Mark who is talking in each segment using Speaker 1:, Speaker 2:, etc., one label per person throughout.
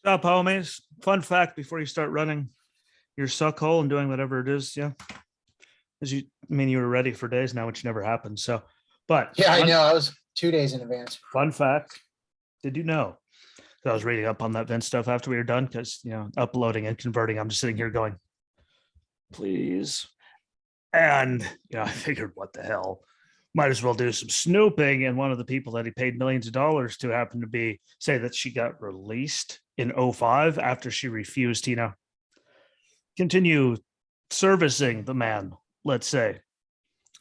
Speaker 1: Up, homies. Fun fact before you start running your suck hole and doing whatever it is. Yeah. You were ready for days now, which never happened. So, but
Speaker 2: yeah, I know. I was 2 days in advance.
Speaker 1: Fun fact. Did you know? I was reading up on that Vince stuff after we were done because, uploading and converting. I'm just sitting here going, please. And, I figured, what the hell? Might as well do some snooping. And one of the people that he paid millions of dollars to happened to say that she got released in 2005 after she refused to, continue servicing the man, let's say.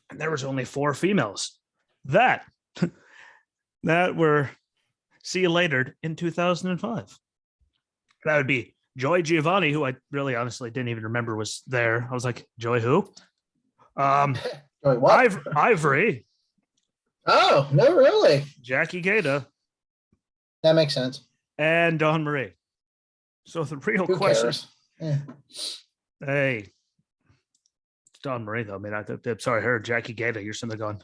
Speaker 1: And there was only 4 females that were see you later in 2005. That would be Joy Giovanni, who I really honestly didn't even remember was there. I was like, Joy who?
Speaker 2: Wait, what?
Speaker 1: Ivory.
Speaker 2: Oh, no, really?
Speaker 1: Jackie Gayda.
Speaker 2: That makes sense.
Speaker 1: And Dawn Marie. So the real question.
Speaker 2: Yeah.
Speaker 1: Hey, it's Dawn Marie, though. I mean, I'm sorry, her, Jackie Gayda, you're sitting there going,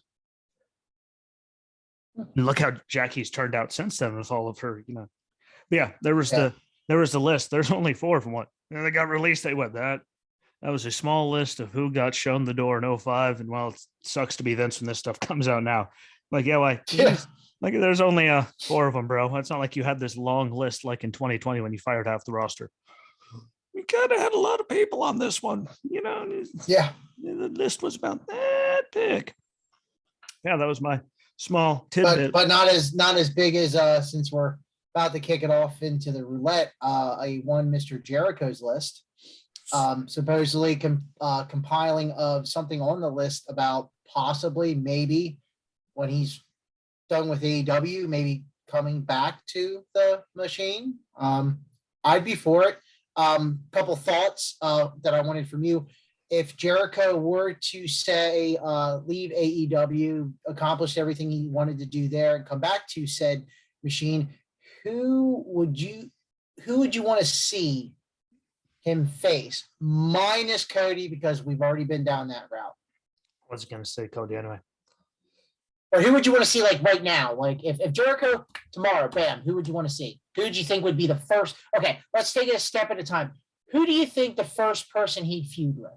Speaker 1: and look how Jackie's turned out since then with all of her, But yeah, there was the list. There's only 4 from what. And they got released. They went that was a small list of who got shown the door in 2005. And well, it sucks to be Vince when this stuff comes out now. Like, like there's only 4 of them, bro. It's not like you had this long list like in 2020 when you fired half the roster. You kind of had a lot of people on this one,
Speaker 2: Yeah.
Speaker 1: The list was about that big. Yeah, that was my small tidbit.
Speaker 2: But not as big as since we're about to kick it off into the roulette. I won Mr. Jericho's list. Supposedly compiling of something on the list about possibly maybe when he's done with AEW, maybe coming back to the machine. I'd be for it. Couple thoughts that I wanted from you. If Jericho were to say leave AEW, accomplished everything he wanted to do there, and come back to said machine, who would you want to see him face? Minus Cody, because we've already been down that route.
Speaker 1: I was going to say Cody anyway.
Speaker 2: Or who would you want to see like right now? Like if Jericho tomorrow, bam, who would you want to see? Who would you think would be the first? Okay, let's take it a step at a time. Who do you think the first person he'd feud with?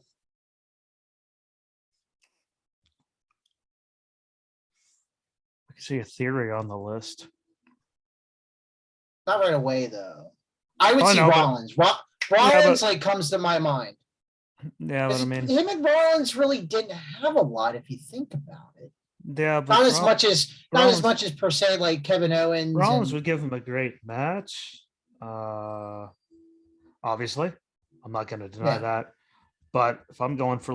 Speaker 1: I can see a theory on the list.
Speaker 2: Not right away, though. I would see Rollins. Rollins comes to my mind.
Speaker 1: Yeah, but I mean,
Speaker 2: him and Rollins really didn't have a lot if you think about it.
Speaker 1: Yeah, but
Speaker 2: not as much as per se like Kevin Owens.
Speaker 1: Rollins would give him a great match. Obviously, I'm not going to deny that. But if I'm going for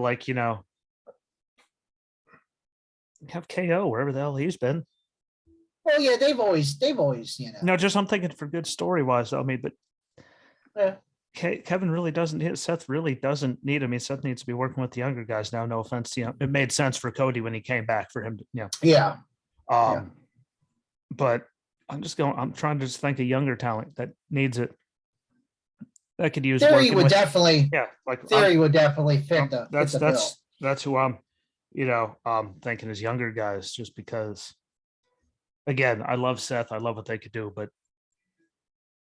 Speaker 1: have KO wherever the hell he's been.
Speaker 2: Well, yeah, they've always,
Speaker 1: No, just I'm thinking for good story wise. I mean, but
Speaker 2: yeah.
Speaker 1: Kevin really doesn't. Seth really doesn't need. I mean, Seth needs to be working with the younger guys now. No offense, it made sense for Cody when he came back for him to,
Speaker 2: Yeah.
Speaker 1: But I'm trying to just think of younger talent that needs it. That could use.
Speaker 2: Theory would definitely.
Speaker 1: Yeah,
Speaker 2: Theory would definitely fit the.
Speaker 1: That's who I'm. Thinking as younger guys, just because. Again, I love Seth. I love what they could do, but.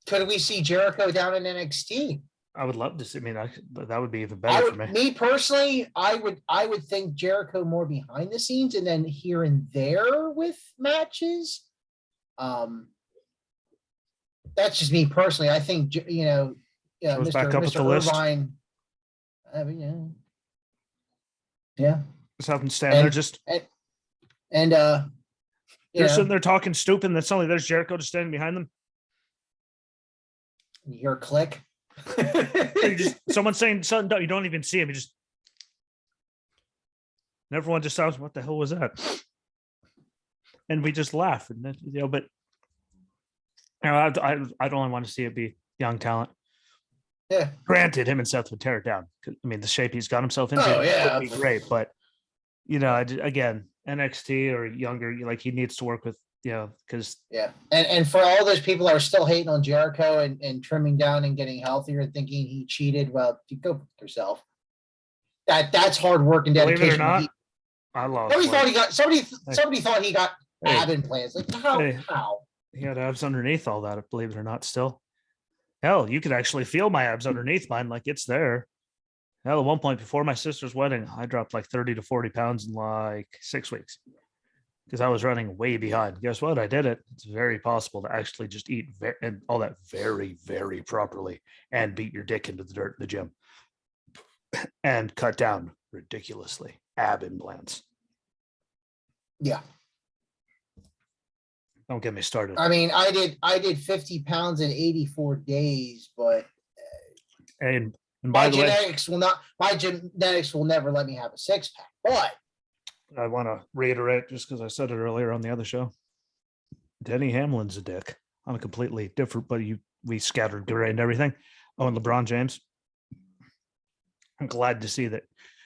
Speaker 2: Could we see Jericho down in NXT?
Speaker 1: I would love to see. I mean, that would be even better for me.
Speaker 2: Me personally, I would think Jericho more behind the scenes and then here and there with matches. That's just me personally. I think Mr. Irvine. Yeah.
Speaker 1: Just have him stand there, just they're sitting there talking stupid. And then suddenly there's Jericho just standing behind them.
Speaker 2: You hear a click.
Speaker 1: Someone saying something, you don't even see him. You just, and everyone just sounds, what the hell was that? And we just laugh, and then, but I'd only want to see it be young talent.
Speaker 2: Yeah.
Speaker 1: Granted, him and Seth would tear it down. I mean, the shape he's got himself into would be great, but again, NXT or younger, he needs to work with. Because
Speaker 2: and for all those people that are still hating on Jericho and trimming down and getting healthier and thinking he cheated, well, you go for yourself. That's hard work and dedication.
Speaker 1: Believe it or not, I lost.
Speaker 2: Somebody thought he got ab implants. Like how?
Speaker 1: He had abs underneath all that. Believe it or not, still. Hell, you could actually feel my abs underneath mine, like it's there. Hell, at one point before my sister's wedding, I dropped like 30 to 40 pounds in like 6 weeks because I was running way behind. Guess what? I did it. It's very possible to actually just eat and all that very, very properly and beat your dick into the dirt in the gym and cut down ridiculously. Ab implants.
Speaker 2: Yeah.
Speaker 1: Don't get me started.
Speaker 2: I mean, I did 50 pounds in 84 days, but
Speaker 1: And
Speaker 2: my
Speaker 1: by the way,
Speaker 2: genetics will never let me have a six pack. But
Speaker 1: I want to reiterate, just because I said it earlier on the other show, Denny Hamlin's a dick on a completely different, but we scattered gray and everything. Oh, and LeBron James. I'm glad to see that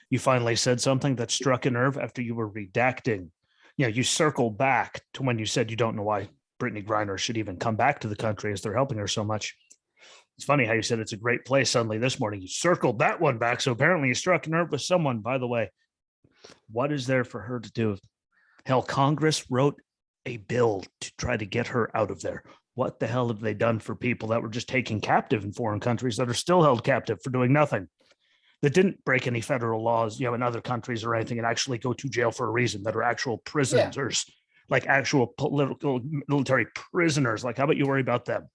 Speaker 1: you finally said something that struck a nerve after you were redacting. You circled back to when you said you don't know why Brittany Griner should even come back to the country as they're helping her so much. It's funny how you said it's a great place suddenly this morning. You circled that one back. So apparently you struck a nerve with someone. By the way, what is there for her to do? Hell, Congress wrote a bill to try to get her out of there. What the hell have they done for people that were just taken captive in foreign countries that are still held captive for doing nothing? That didn't break any federal laws, in other countries or anything, and actually go to jail for a reason, that are actual prisoners, like actual political military prisoners. Like, how about you worry about them?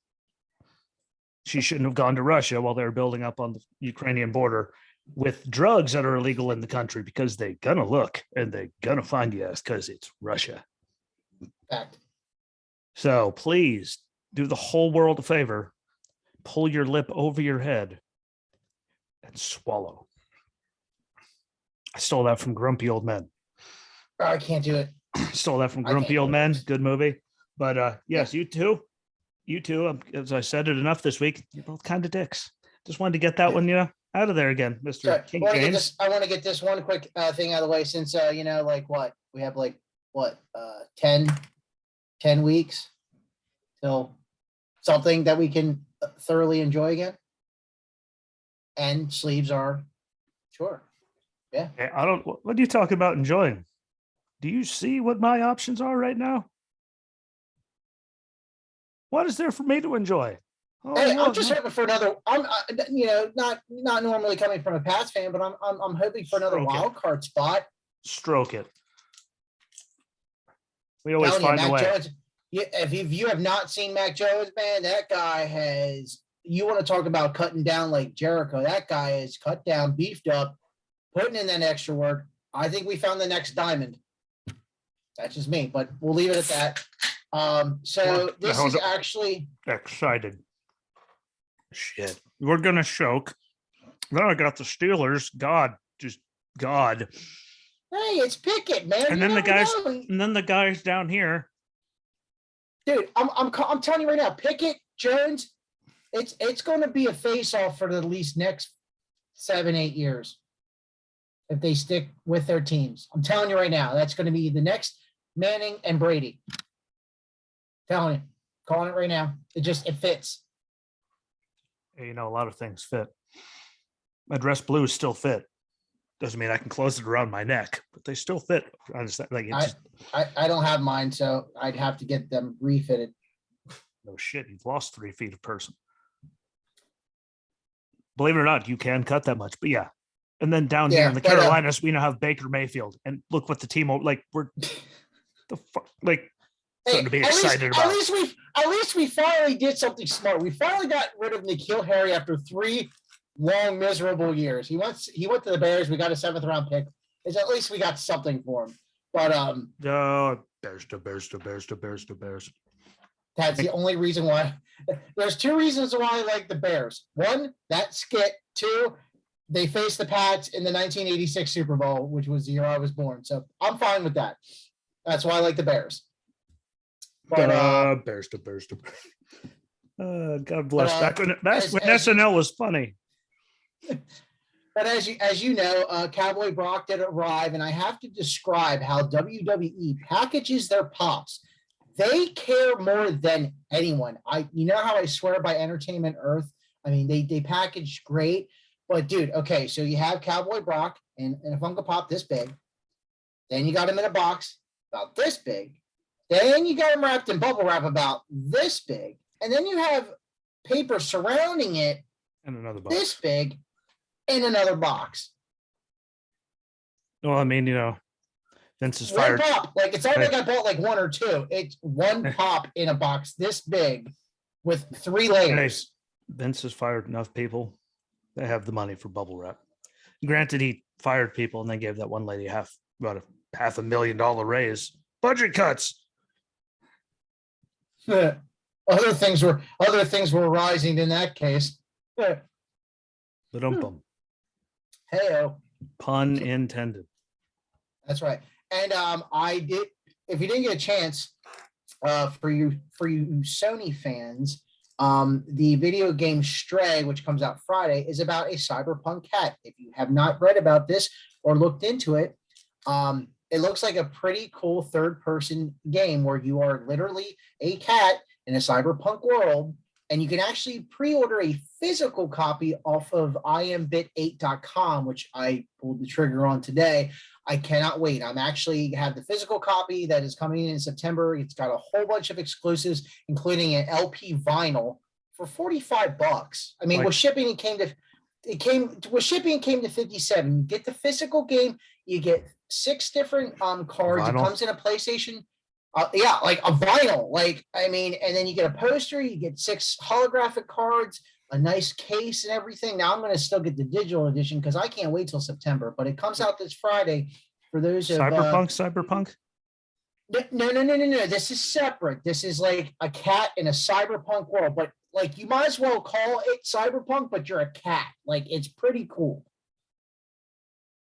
Speaker 1: She shouldn't have gone to Russia while they were building up on the Ukrainian border with drugs that are illegal in the country, because they're gonna look and they're gonna find you because it's Russia.
Speaker 2: fact.
Speaker 1: So please do the whole world a favor, pull your lip over your head and swallow. I stole that from Grumpy Old Men.
Speaker 2: I can't do it.
Speaker 1: Stole that from Grumpy Old Men. Good movie. But yes, you too. As I said it enough this week, you're both kind of dicks. Just wanted to get that one, out of there again, Mr.
Speaker 2: So,
Speaker 1: King James.
Speaker 2: I want to get this one quick thing out of the way, since like what we have, like what 10 weeks till something that we can thoroughly enjoy again. And sleeves are sure. Yeah.
Speaker 1: I don't. What do you talk about enjoying? Do you see what my options are right now? What is there for me to enjoy? Oh,
Speaker 2: Hey, I'm just hoping for another. I'm not normally coming from a Pats fan, but I'm hoping for another wild card spot.
Speaker 1: Stroke it. We always find a way.
Speaker 2: Jones, if you have not seen Mac Jones, man, that guy has. You want to talk about cutting down like Jericho? That guy is cut down, beefed up, putting in that extra work. I think we found the next diamond. That's just me, but we'll leave it at that. So this is actually
Speaker 1: excited. Shit, we're gonna choke. Then I got the Steelers. God.
Speaker 2: Hey, it's Pickett, man.
Speaker 1: And then the guys down here.
Speaker 2: Dude, I'm telling you right now, Pickett, Jones, it's going to be a face-off for the least next 7-8 years if they stick with their teams. I'm telling you right now, that's going to be the next Manning and Brady. Telling you, calling it right now. It fits.
Speaker 1: A lot of things fit. My dress blues still fit. Doesn't mean I can close it around my neck, but they still fit. I
Speaker 2: don't have mine, so I'd have to get them refitted.
Speaker 1: No shit, you've lost 3 feet of person. Believe it or not, you can cut that much, but yeah. And then down here in the Carolinas, we now have Baker Mayfield, and look what the team we're the fuck something to be excited about.
Speaker 2: At least we finally did something smart. We finally got rid of N'Keal Harry after 3 long, miserable years. He went to the Bears. We got a 7th round pick. At least we got something for him. But
Speaker 1: Bears.
Speaker 2: That's the only reason why. There's 2 reasons why I like the Bears. 1, that skit. 2, they faced the Pats in the 1986 Super Bowl, which was the year I was born. So I'm fine with that. That's why I like the Bears. But,
Speaker 1: Bears. God bless. Back when SNL was funny.
Speaker 2: But as you know, Cowboy Brock did arrive, and I have to describe how WWE packages their pops. They care more than anyone. How I swear by Entertainment Earth. I mean, they package great. But dude, okay, so you have Cowboy Brock in a Funko Pop this big. Then you got him in a box about this big. Then you got him wrapped in bubble wrap about this big. And then you have paper surrounding it
Speaker 1: And another box.
Speaker 2: this big in another box.
Speaker 1: Well, I mean, Vince is
Speaker 2: One
Speaker 1: fired.
Speaker 2: pop. Like, it's not like I bought like one or two. It's one pop in a box this big with 3 layers.
Speaker 1: Vince has fired enough people. They have the money for bubble wrap. Granted, he fired people and then gave that one lady about a $500,000 raise. Budget cuts.
Speaker 2: Other things were rising in that case.
Speaker 1: Ba-dum-bum.
Speaker 2: Hey-o.
Speaker 1: Pun intended.
Speaker 2: That's right. And I did, if you didn't get a chance, for you Sony fans, the video game Stray, which comes out Friday, is about a cyberpunk cat. If you have not read about this or looked into it, it looks like a pretty cool third-person game where you are literally a cat in a cyberpunk world, and you can actually pre-order a physical copy off of iambit8.com, which I pulled the trigger on today. I cannot wait. I'm actually have the physical copy that is coming in September. It's got a whole bunch of exclusives, including an LP vinyl for $45. I mean, with shipping, it came to 57. You get the physical game, you get 6 different cards. It comes in a PlayStation. Like a vinyl. Like, I mean, and then you get a poster, you get 6 holographic cards, a nice case and everything. Now I'm going to still get the digital edition because I can't wait till September, but it comes out this Friday for those
Speaker 1: Cyberpunk?
Speaker 2: No. This is separate. This is like a cat in a cyberpunk world, but like you might as well call it cyberpunk, but you're a cat. Like, it's pretty cool.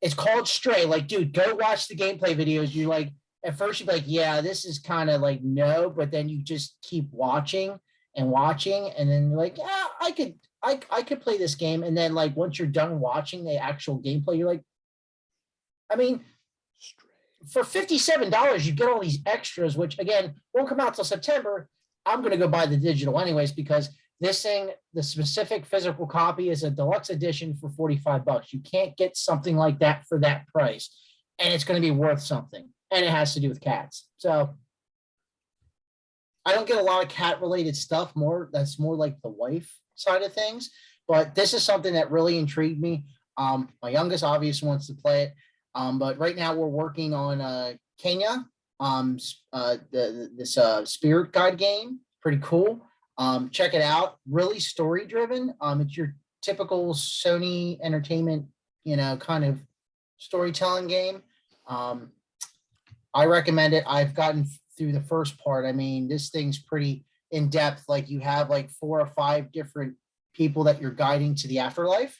Speaker 2: It's called Stray. Like, dude, go watch the gameplay videos. You like, at first you'd be like, yeah, this is kind of like, no, but then you just keep watching, and then you're like, yeah, I could play this game. And then like, once you're done watching the actual gameplay, you're like, I mean, for $57, you get all these extras, which again, won't come out till September. I'm going to go buy the digital anyways, because this thing, the specific physical copy is a deluxe edition for $45. You can't get something like that for that price. And it's going to be worth something. And it has to do with cats. So I don't get a lot of cat related stuff, that's more like the wife side of things, but this is something that really intrigued me. My youngest obviously wants to play it. But right now we're working on Kenya, this spirit guide game. Pretty cool. Check it out. Really story driven. It's your typical Sony Entertainment, kind of storytelling game. I recommend it. I've gotten through the first part. I mean, this thing's pretty in depth. Like, you have like 4 or 5 different people that you're guiding to the afterlife.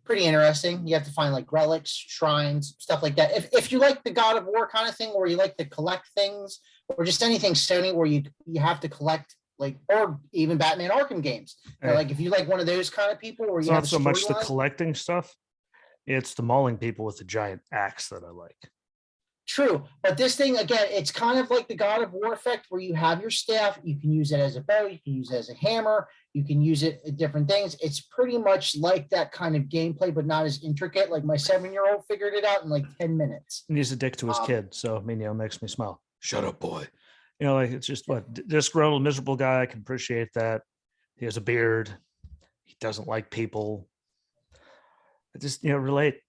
Speaker 2: Pretty interesting. You have to find like relics, shrines, stuff like that. If you like the God of War kind of thing, where you like to collect things, or just anything Sony where you have to collect, like, or even Batman Arkham games. Hey. Like, if you like one of those kind of people where you have
Speaker 1: not so much the collecting stuff, it's the mauling people with the giant axe that I like.
Speaker 2: True, but this thing, again, it's kind of like the God of War effect, where you have your staff, you can use it as a bow, you can use it as a hammer, you can use it at different things. It's pretty much like that kind of gameplay, but not as intricate. Like, my 7-year-old figured it out in like 10 minutes.
Speaker 1: And he's a dick to his kid, so I mean, it makes me smile. Shut up, boy. Like, it's just disgruntled, miserable guy. I can appreciate that. He has a beard. He doesn't like people. I just relate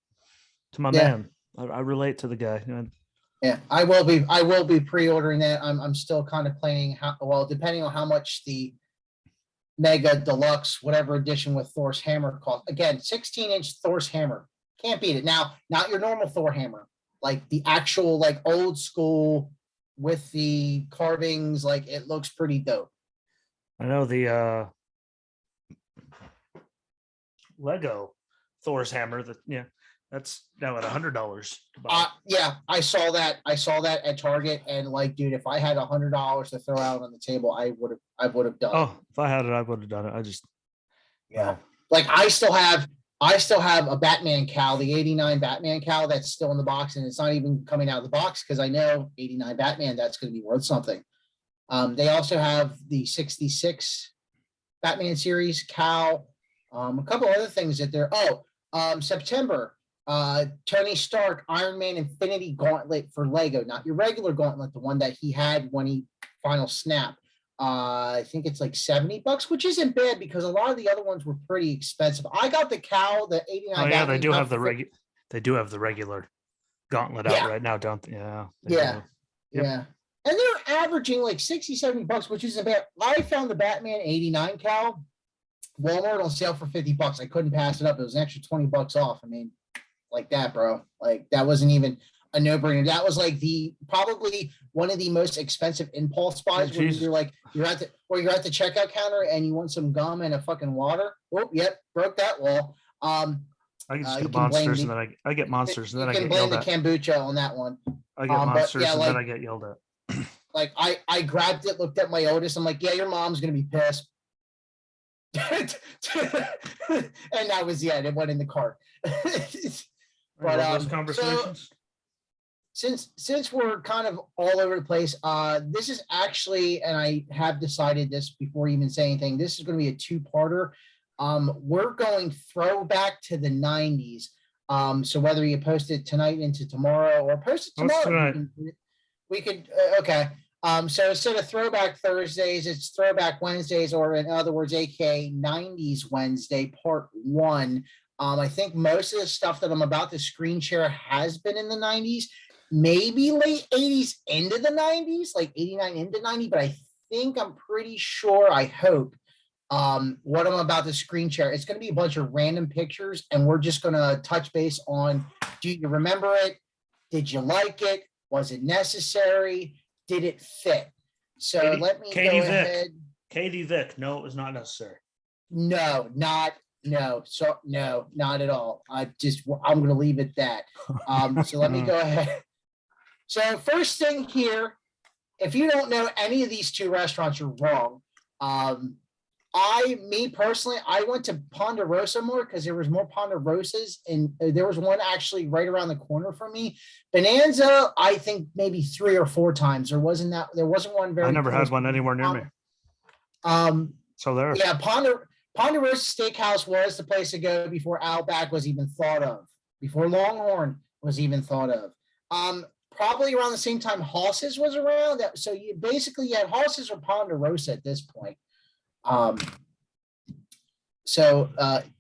Speaker 1: to my man. I relate to the guy.
Speaker 2: Yeah, I will be pre-ordering that. I'm still kind of playing depending on how much the Mega Deluxe whatever edition with Thor's hammer costs. Again, 16-inch Thor's hammer. Can't beat it. Now, not your normal Thor hammer, like the actual like old school with the carvings. Like, it looks pretty dope.
Speaker 1: I know the Lego Thor's hammer that's now at $100 to buy.
Speaker 2: Yeah, I saw that at Target, and like, dude, if I had $100 to throw out on the table, I would have done it.
Speaker 1: Oh, if I had it, I would have done it. I just
Speaker 2: like, I still have a Batman cowl, the 89 Batman cowl that's still in the box, and it's not even coming out of the box because I know 89 Batman, that's going to be worth something. They also have the 66 Batman series cowl, a couple other things that they're September. Tony Stark Iron Man Infinity Gauntlet for Lego, not your regular gauntlet, the one that he had when he final snap. I think it's like $70, which isn't bad because a lot of the other ones were pretty expensive. I got the cow, the 89.
Speaker 1: Oh yeah, they do have they do have the
Speaker 2: regular.
Speaker 1: regular gauntlet out
Speaker 2: Yeah.
Speaker 1: right now, don't they? Yeah.
Speaker 2: Yeah.
Speaker 1: Yep.
Speaker 2: Yeah. And they're averaging like $60-$70, which isn't bad. I found the Batman 89 cow Walmart on sale for $50. I couldn't pass it up. It was an extra $20 off. I mean, like that, bro. Like that wasn't even a no-brainer. That was like probably one of the most expensive impulse buys when you're at the checkout counter and you want some gum and a fucking water. Oh, yep, broke that wall.
Speaker 1: I can just get monsters and then I get monsters and then I get
Speaker 2: blame
Speaker 1: yelled
Speaker 2: the
Speaker 1: at.
Speaker 2: kombucha on that one.
Speaker 1: I get monsters and then I get yelled at.
Speaker 2: Like I grabbed it, looked at my oldest. I'm like, yeah, your mom's gonna be pissed. And that was it went in the cart. But
Speaker 1: those conversations.
Speaker 2: So, since we're kind of all over the place, this is actually, and I have decided this before you even say anything, this is going to be a two-parter. We're going throwback to the 90s. So whether you post it tonight into tomorrow or post it tomorrow, we could okay. So instead of Throwback Thursdays, it's Throwback Wednesdays, or in other words, aka 90s Wednesday, part 1. I think most of the stuff that I'm about to screen share has been in the 90s, maybe late 80s into the 90s, like 89 into 90, but I think I'm pretty sure, I hope, what I'm about to screen share, it's going to be a bunch of random pictures, and we're just going to touch base on, do you remember it? Did you like it? Was it necessary? Did it fit? So let me go ahead.
Speaker 1: Katie Vick. No, it was not necessary.
Speaker 2: No, not at all. I'm going to leave it that. So let me go ahead. So first thing here, if you don't know any of these two restaurants, you're wrong. Me personally, I went to Ponderosa more because there was more Ponderosas, and there was one actually right around the corner from me. Bonanza, I think maybe 3 or 4 times. There wasn't one very.
Speaker 1: I never had one anywhere near me. So there.
Speaker 2: Yeah, Ponderosa Steakhouse was the place to go before Outback was even thought of, before Longhorn was even thought of. Probably around the same time Hoss's was around. So you basically had Hoss's or Ponderosa at this point. So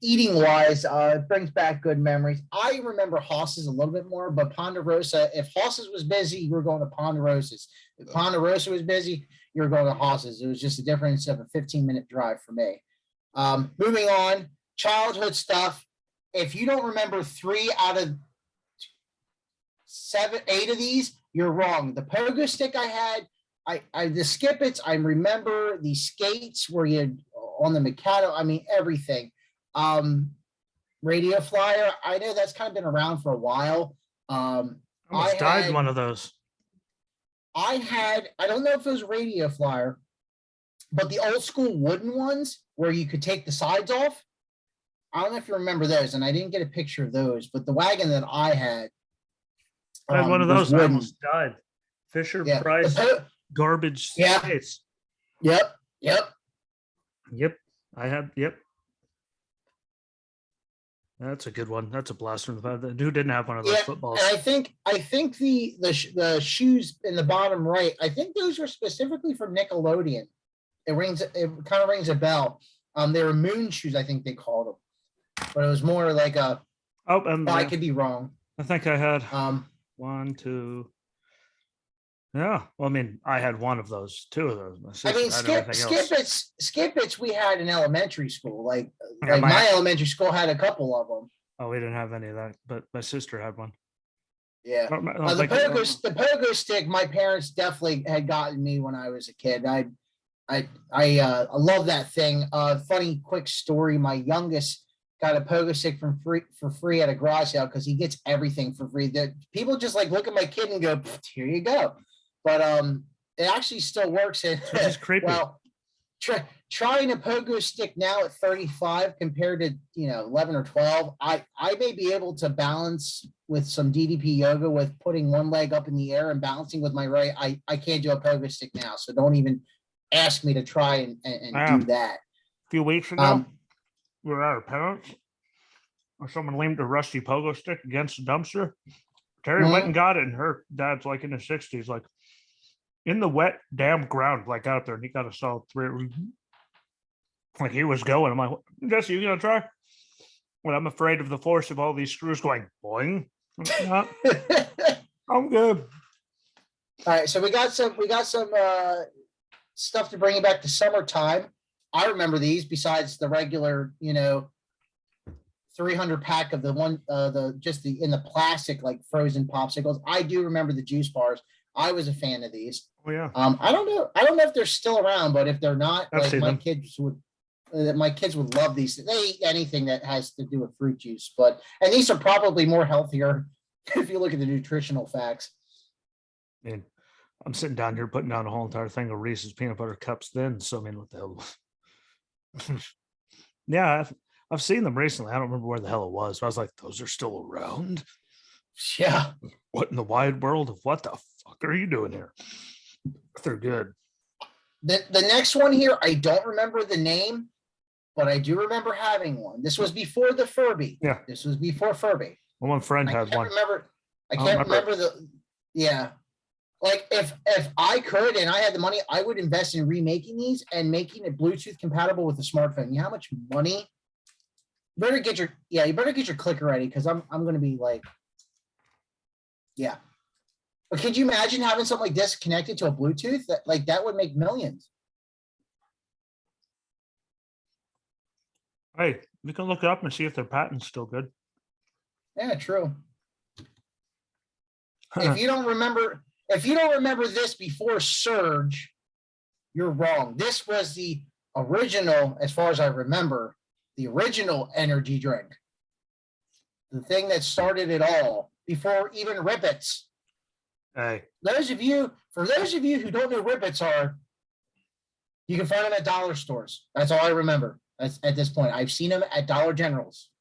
Speaker 2: eating wise, it brings back good memories. I remember Hoss's a little bit more, but Ponderosa, if Hoss's was busy, you were going to Ponderosa's. If Ponderosa was busy, you were going to Hoss's. It was just a difference of a 15-minute drive for me. Moving on, childhood stuff. If you don't remember 3 out of 8 of these, you're wrong. The pogo stick I had, the skip-its, I remember the skates where you had on the Mikado, I mean, everything. Radio flyer, I know that's kind of been around for a while.
Speaker 1: I almost died in one of those.
Speaker 2: I don't know if it was radio flyer, but the old school wooden ones where you could take the sides off. I don't know if you remember those, and I didn't get a picture of those, but the wagon that I had
Speaker 1: one of those. I almost died. Fisher Price garbage skates.
Speaker 2: Yep.
Speaker 1: I have. Yep. That's a good one. That's a blast from the past. Who didn't have one of those footballs?
Speaker 2: And I think the shoes in the bottom right, I think those were specifically for Nickelodeon. It kind of rings a bell. They were moon shoes, I think they called them, but it was more like a. I could be wrong.
Speaker 1: I think I had 1, 2. Yeah, well, I mean, I had one of those, 2 of those.
Speaker 2: Skip-its we had in elementary school. Like my elementary school had a couple of them.
Speaker 1: Oh, we didn't have any of that, but my sister had one.
Speaker 2: Yeah, the pogo stick, my parents definitely had gotten me when I was a kid. I love that thing. Funny quick story. My youngest got a pogo stick for free at a garage sale because he gets everything for free. That people just like look at my kid and go, "Here you go." But it actually still works. And
Speaker 1: it's creepy.
Speaker 2: Well, trying a pogo stick now at 35 compared to 11 or 12, I may be able to balance with some DDP yoga with putting one leg up in the air and balancing with my right. I can't do a pogo stick now, so don't even ask me to try and do that.
Speaker 1: A few weeks ago, we were at our parents, or someone leaned a rusty pogo stick against the dumpster. Terry went and got it, and her dad's like in his 60s, like, in the wet, damn ground, like out there, and he got a solid 3. Like he was going. I'm like, Jesse, you gonna try? Well, I'm afraid of the force of all these screws going boing. I'm good.
Speaker 2: All right, so we got some stuff to bring you back to summertime. I remember these besides the regular, 300 pack of the one, in the plastic like frozen popsicles. I do remember the juice bars. I was a fan of these.
Speaker 1: Oh yeah.
Speaker 2: I don't know if they're still around, but if they're not, my kids would love these. They eat anything that has to do with fruit juice, and these are probably more healthier if you look at the nutritional facts.
Speaker 1: I mean, I'm sitting down here putting down a whole entire thing of Reese's peanut butter cups then. So, I mean, what the hell? Yeah, I've seen them recently. I don't remember where the hell it was. But I was like, those are still around?
Speaker 2: Yeah.
Speaker 1: What in the wide world of what the fuck are you doing here? They're good.
Speaker 2: The next one here, I don't remember the name, but I do remember having one. This was before the Furby.
Speaker 1: Yeah.
Speaker 2: This was before Furby.
Speaker 1: Well, one friend had one.
Speaker 2: I can't remember the. Yeah. Like if I could and I had the money, I would invest in remaking these and making it Bluetooth compatible with the smartphone. You know how much money? You better get your clicker ready because I'm gonna be like, yeah. But could you imagine having something like this connected to a Bluetooth? That would make millions.
Speaker 1: Hey, we can look it up and see if their patent's still good.
Speaker 2: Yeah, true. If you don't remember this before Surge, you're wrong. This was the original, as far as I remember, the original energy drink. The thing that started it all before even Rippets.
Speaker 1: Hey.
Speaker 2: For those of you who don't know what Rippets are, you can find them at dollar stores. That's all I remember. That's at this point. I've seen them at Dollar Generals.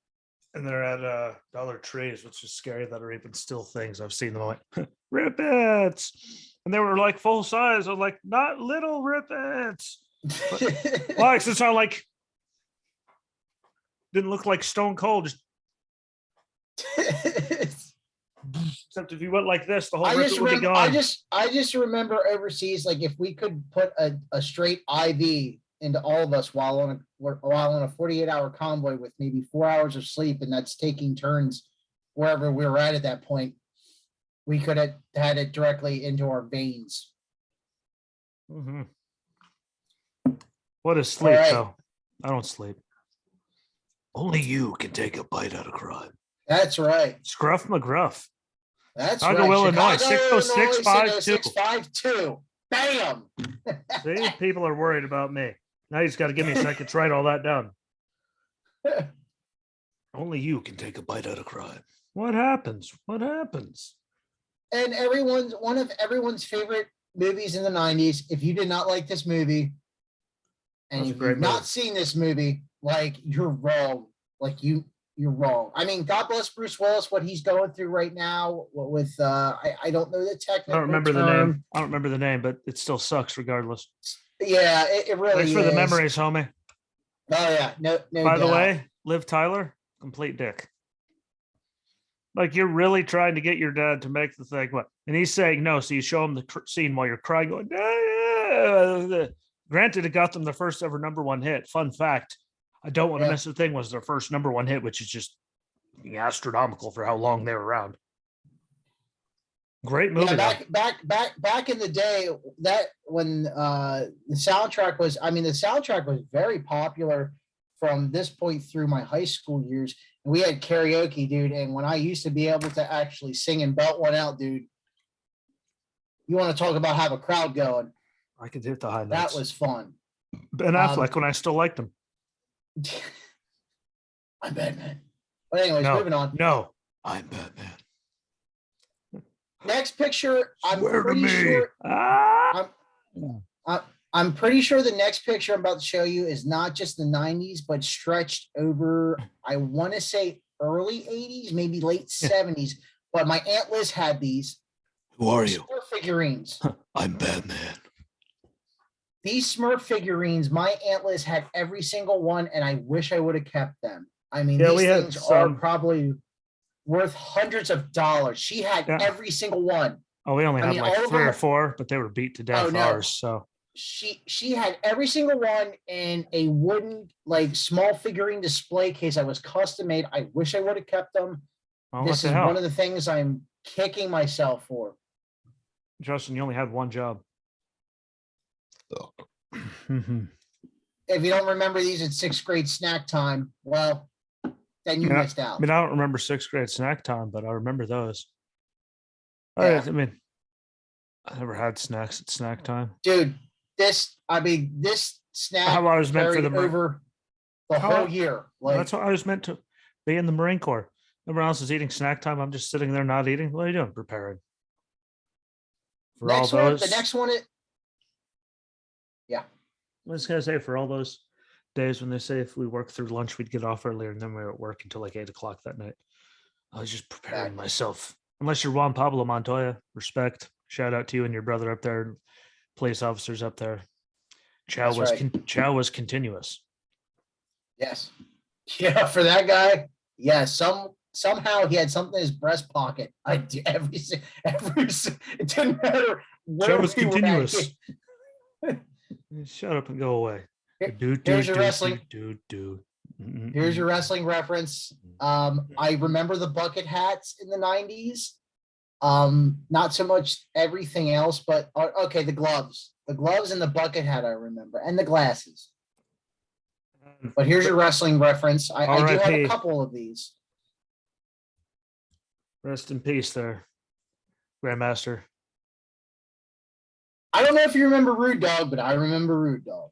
Speaker 1: And they're at Dollar Trees, which is scary that are even still things. I've seen them like Rippets. And they were like full size. I was like, not little Rippets. Why? Because it's not like didn't look like Stone Cold. Just except if you went like this, the whole Rippet would be gone.
Speaker 2: I just remember overseas, like if we could put a straight IV into all of us while on a 48-hour convoy with maybe 4 hours of sleep, and that's taking turns wherever we were at that point, we could have had it directly into our veins.
Speaker 1: Mm-hmm. What is sleep, though? I don't sleep. Only you can take a bite out of crime.
Speaker 2: That's right.
Speaker 1: Scruff McGruff.
Speaker 2: That's
Speaker 1: Chicago,
Speaker 2: right.
Speaker 1: Illinois,
Speaker 2: Chicago,
Speaker 1: 60652.
Speaker 2: Bam.
Speaker 1: See, people are worried about me. Now you just got to give me a second to write all that down. Only you can take a bite out of crime. What happens? What happens?
Speaker 2: And one of everyone's favorite movies in the 90s. If you did not like this movie, and if you've not seen this movie, like you're wrong. Like you're wrong. I mean, God bless Bruce Willis, what he's going through right now with I don't know the technical.
Speaker 1: I don't remember the name. I don't remember the name, but it still sucks regardless.
Speaker 2: Yeah, it really
Speaker 1: Thanks for the memories, homie.
Speaker 2: Oh yeah, no.
Speaker 1: By the way, Liv Tyler, complete dick. Like you're really trying to get your dad to make the thing, what? And he's saying no. So you show him the scene while you're crying, going. Granted, it got them the first ever #1 hit. Fun fact: I don't want to miss the thing. Was their first #1 hit, which is just astronomical for how long they were around. Great movie.
Speaker 2: Yeah, back in the day, that when the soundtrack was very popular from this point through my high school years. We had karaoke, dude, and when I used to be able to actually sing and belt one out, dude, you want to talk about have a crowd going.
Speaker 1: I could hit the high notes.
Speaker 2: That was fun.
Speaker 1: Ben Affleck, when I still liked him.
Speaker 2: I'm Batman. But anyways, moving on.
Speaker 1: No, I'm Batman.
Speaker 2: Next picture, I'm pretty sure the next picture I'm about to show you is not just the 90s, but stretched over, I want to say early 80s, maybe late 70s. But my Aunt Liz had these.
Speaker 1: Who are you?
Speaker 2: Smurf figurines.
Speaker 1: I'm Batman.
Speaker 2: These Smurf figurines, my Aunt Liz had every single one, and I wish I would have kept them. I mean, these things are probably worth hundreds of dollars. She had every single one.
Speaker 1: Oh, we only
Speaker 2: I
Speaker 1: had
Speaker 2: mean,
Speaker 1: like
Speaker 2: all of
Speaker 1: 3 or
Speaker 2: them.
Speaker 1: 4, but they were beat to death.
Speaker 2: Oh, no.
Speaker 1: Ours. So
Speaker 2: She had every single one in a wooden, like, small figurine display case that was custom made. I wish I would have kept them.
Speaker 1: well,
Speaker 2: This
Speaker 1: what
Speaker 2: is
Speaker 1: the hell,
Speaker 2: one of the things I'm kicking myself for.
Speaker 1: Justin? You only had one job. Mhm.
Speaker 2: If you don't remember these at 6th grade snack time, well, then you missed
Speaker 1: I
Speaker 2: out.
Speaker 1: mean, I don't remember 6th grade snack time, but I remember those.
Speaker 2: Yeah.
Speaker 1: I mean, I never had snacks at snack time.
Speaker 2: Dude, this snack
Speaker 1: How I was meant for
Speaker 2: carried
Speaker 1: the Marine.
Speaker 2: over the
Speaker 1: How
Speaker 2: whole
Speaker 1: I-
Speaker 2: year.
Speaker 1: Well,
Speaker 2: Like,
Speaker 1: that's what I was meant to be in the Marine Corps. Everyone else is eating snack time. I'm just sitting there not eating. What are you doing? Preparing for all
Speaker 2: next one,
Speaker 1: those.
Speaker 2: the next one,
Speaker 1: I was gonna say for all those days when they say if we work through lunch, we'd get off earlier, and then we were at work until like 8 o'clock that night. I was just preparing myself. Unless you're Juan Pablo Montoya, respect. Shout out to you and your brother up there, police officers up there. Chow
Speaker 2: That's
Speaker 1: was
Speaker 2: right.
Speaker 1: Chow was continuous.
Speaker 2: yes. Yeah, for that guy, yeah, somehow he had something in his breast pocket. It didn't matter where
Speaker 1: Chow was
Speaker 2: we were at.
Speaker 1: continuous. Shut up and go away.
Speaker 2: Here's your wrestling.
Speaker 1: Mm-mm-mm.
Speaker 2: Here's your wrestling reference. I remember the bucket hats in the 90s. Not so much everything else, but okay, the gloves and the bucket hat I remember, and the glasses. But here's your wrestling reference. I do have a couple of these.
Speaker 1: Rest in peace there, Grandmaster.
Speaker 2: I don't know if you remember Rude Dog, but I remember Rude Dog.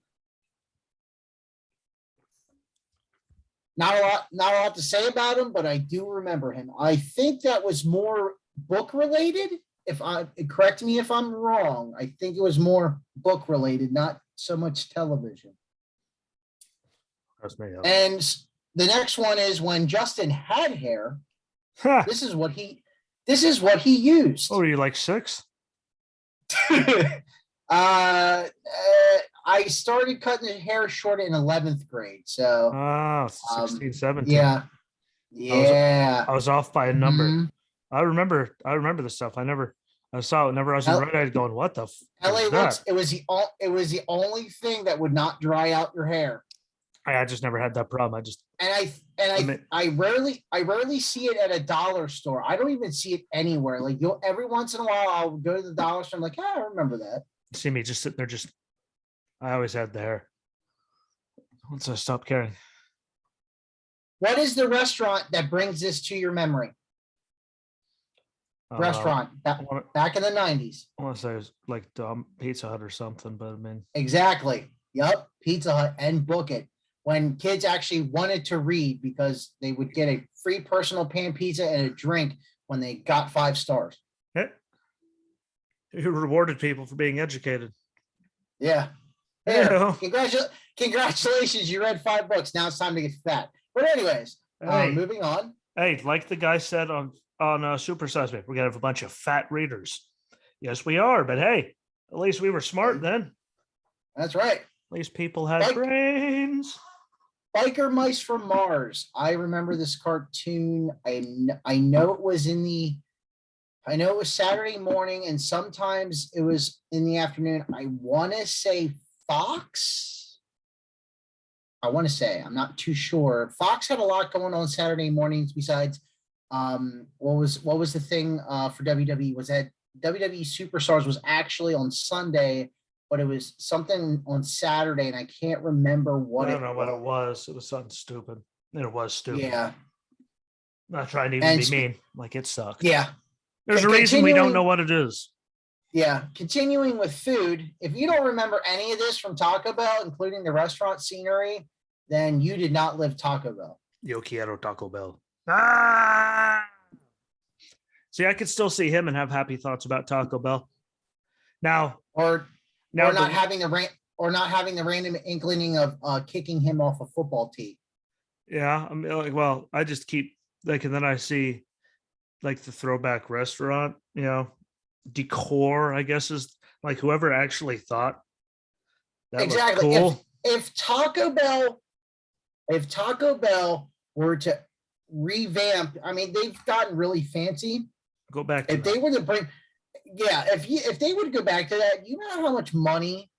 Speaker 2: Not a lot to say about him, but I do remember him. I think that was more book related. Correct me if I'm wrong. I think it was more book related, not so much television.
Speaker 1: That's me.
Speaker 2: And the next one is when Justin had hair. This is what he used.
Speaker 1: Oh, are you like 6?
Speaker 2: I started cutting his hair short in 11th grade. So
Speaker 1: 16, 17.
Speaker 2: yeah.
Speaker 1: I was off by a number.
Speaker 2: Mhm.
Speaker 1: I remember the stuff. I saw it whenever I was in Red Eye going, what the
Speaker 2: LA
Speaker 1: is
Speaker 2: looks,
Speaker 1: that?
Speaker 2: it was the only thing that would not dry out your hair.
Speaker 1: I just never had that problem.
Speaker 2: I rarely see it at a dollar store. I don't even see it anywhere. Like every once in a while I'll go to the dollar store. I'm like, I remember that.
Speaker 1: See me just sitting there. I always had the hair. Once I stopped caring.
Speaker 2: What is the restaurant that brings this to your memory? Restaurant back in the 90s.
Speaker 1: I want to say it was like Pizza Hut or something, but I mean
Speaker 2: exactly. Yep, Pizza Hut and Book It. When kids actually wanted to read because they would get a free personal pan pizza and a drink when they got 5 stars.
Speaker 1: Yeah. You rewarded people for being educated.
Speaker 2: Yeah.
Speaker 1: Yeah.
Speaker 2: Congratulations, you read 5 books. Now it's time to get fat. But anyways, moving on.
Speaker 1: Hey, like the guy said on Super Size Me, we're gonna have a bunch of fat readers. Yes, we are, but hey, at least we were smart then.
Speaker 2: That's right.
Speaker 1: At least people had brains.
Speaker 2: Biker Mice from Mars. I remember this cartoon. I know it was Saturday morning, and sometimes it was in the afternoon. I want to say Fox. I'm not too sure. Fox had a lot going on Saturday mornings besides what was the thing for WWE? Was that WWE Superstars was actually on Sunday, but it was something on Saturday, and I can't remember what it was.
Speaker 1: I don't know what it was. It was something stupid. It was stupid.
Speaker 2: Yeah.
Speaker 1: Not trying to even be mean. Like it sucked.
Speaker 2: Yeah.
Speaker 1: There's a reason we don't know what it is.
Speaker 2: Yeah. Continuing with food, if you don't remember any of this from Taco Bell, including the restaurant scenery, then you did not live Taco Bell.
Speaker 1: Yo quiero Taco Bell. Ah! See, I could still see him and have happy thoughts about Taco Bell. Or not having the random inkling of kicking him off a football tee. Yeah, I mean, well, I just keep like, and then I see like the Throwback restaurant, decor. I guess is like whoever actually thought that
Speaker 2: exactly
Speaker 1: was cool.
Speaker 2: If Taco Bell were to revamp, I mean, they've gotten really fancy.
Speaker 1: Go back to
Speaker 2: if they were to bring Yeah, if they would go back to that, you know how much money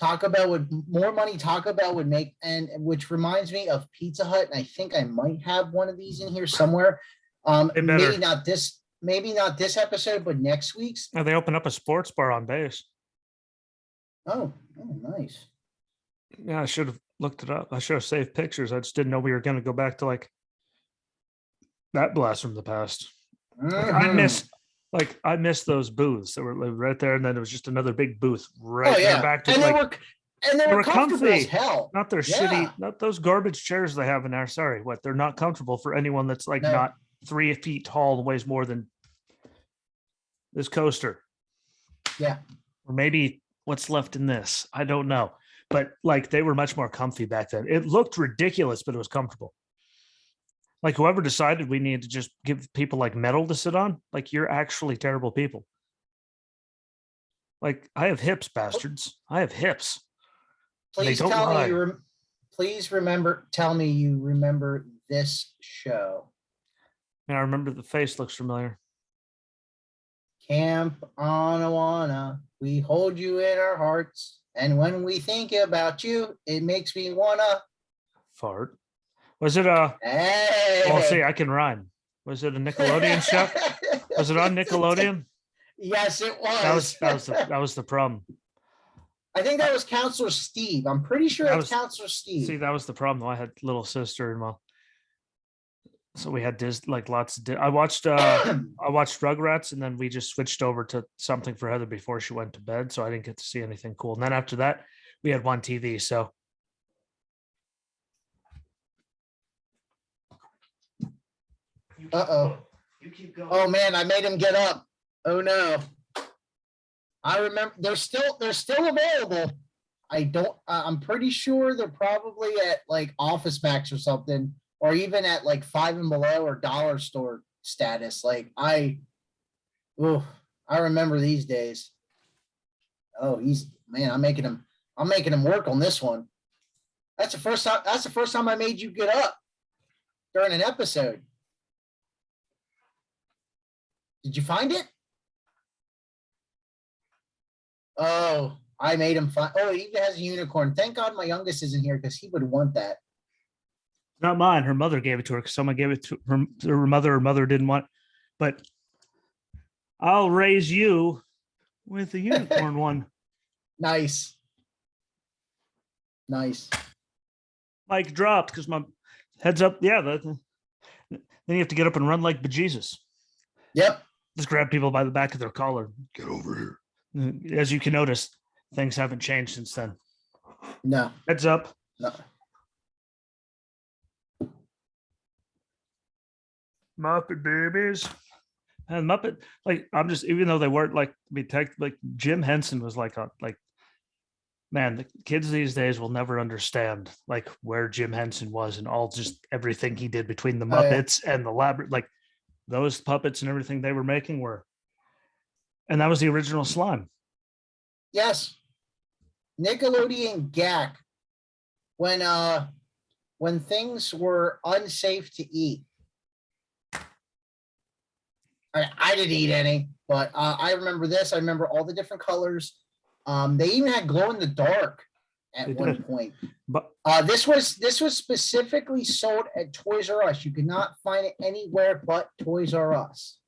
Speaker 2: more money Taco Bell would make, and which reminds me of Pizza Hut, and I think I might have one of these in here somewhere. Maybe not this episode, but next week's.
Speaker 1: Oh, they open up a sports bar on base.
Speaker 2: Oh, nice.
Speaker 1: Yeah, I should have looked it up. I should have saved pictures. I just didn't know we were going to go back to like that blast from the past. I miss those booths that were right there, and then it was just another big booth right there back to
Speaker 2: and they were comfortable
Speaker 1: comfy
Speaker 2: as hell.
Speaker 1: Not their shitty, not those garbage chairs they have in there. Sorry, they're not comfortable for anyone that's like not 3 feet tall and weighs more than this coaster.
Speaker 2: Yeah.
Speaker 1: Or maybe what's left in this. I don't know. But like they were much more comfy back then. It looked ridiculous, but it was comfortable. Like whoever decided we needed to just give people like metal to sit on, like you're actually terrible people. Like I have hips, bastards. I have hips.
Speaker 2: Please tell me tell me you remember this show.
Speaker 1: And I remember the face looks familiar.
Speaker 2: Camp Anawana, we hold you in our hearts. And when we think about you, it makes me wanna
Speaker 1: fart. Was it
Speaker 2: Hey.
Speaker 1: Well, see, I can rhyme. Was it a Nickelodeon show? Was it on Nickelodeon?
Speaker 2: Yes, it was.
Speaker 1: That was the problem.
Speaker 2: I think that was Counselor Steve. I'm pretty sure it's Counselor Steve.
Speaker 1: See, that was the problem though. I had little sister and so we had lots of I watched Rugrats, and then we just switched over to something for Heather before she went to bed, so I didn't get to see anything cool. And then after that, we had one TV. So
Speaker 2: You keep going. Oh man, I made him get up. Oh no. I remember they're still available. I'm pretty sure they're probably at like Office Max or something, or even at like Five and Below or Dollar Store status. Like I remember these days. Oh, I'm making him work on this one. That's the first time I made you get up during an episode. Did you find it? Oh, I made him find. Oh, he even has a unicorn. Thank God my youngest isn't here because he would want that.
Speaker 1: Not mine. Her mother gave it to her because someone gave it to her mother. Her mother didn't want. But I'll raise you with the unicorn one.
Speaker 2: Nice.
Speaker 1: Mic dropped because my heads up. Yeah. Then you have to get up and run like bejesus.
Speaker 2: Yep.
Speaker 1: Just grab people by the back of their collar. Get over here. As you can notice, things haven't changed since then.
Speaker 2: No.
Speaker 1: Heads up.
Speaker 2: No.
Speaker 1: Muppet babies. And Muppet, even though they weren't like Jim Henson was man, the kids these days will never understand like where Jim Henson was and all just everything he did between the Muppets and the labyrinth, like those puppets and everything they were making and that was the original slime.
Speaker 2: Yes. Nickelodeon GAC. When things were unsafe to eat. I didn't eat any, but I remember this. I remember all the different colors. They even had glow in the dark at one point.
Speaker 1: But
Speaker 2: this was specifically sold at Toys R Us. You could not find it anywhere but Toys R Us.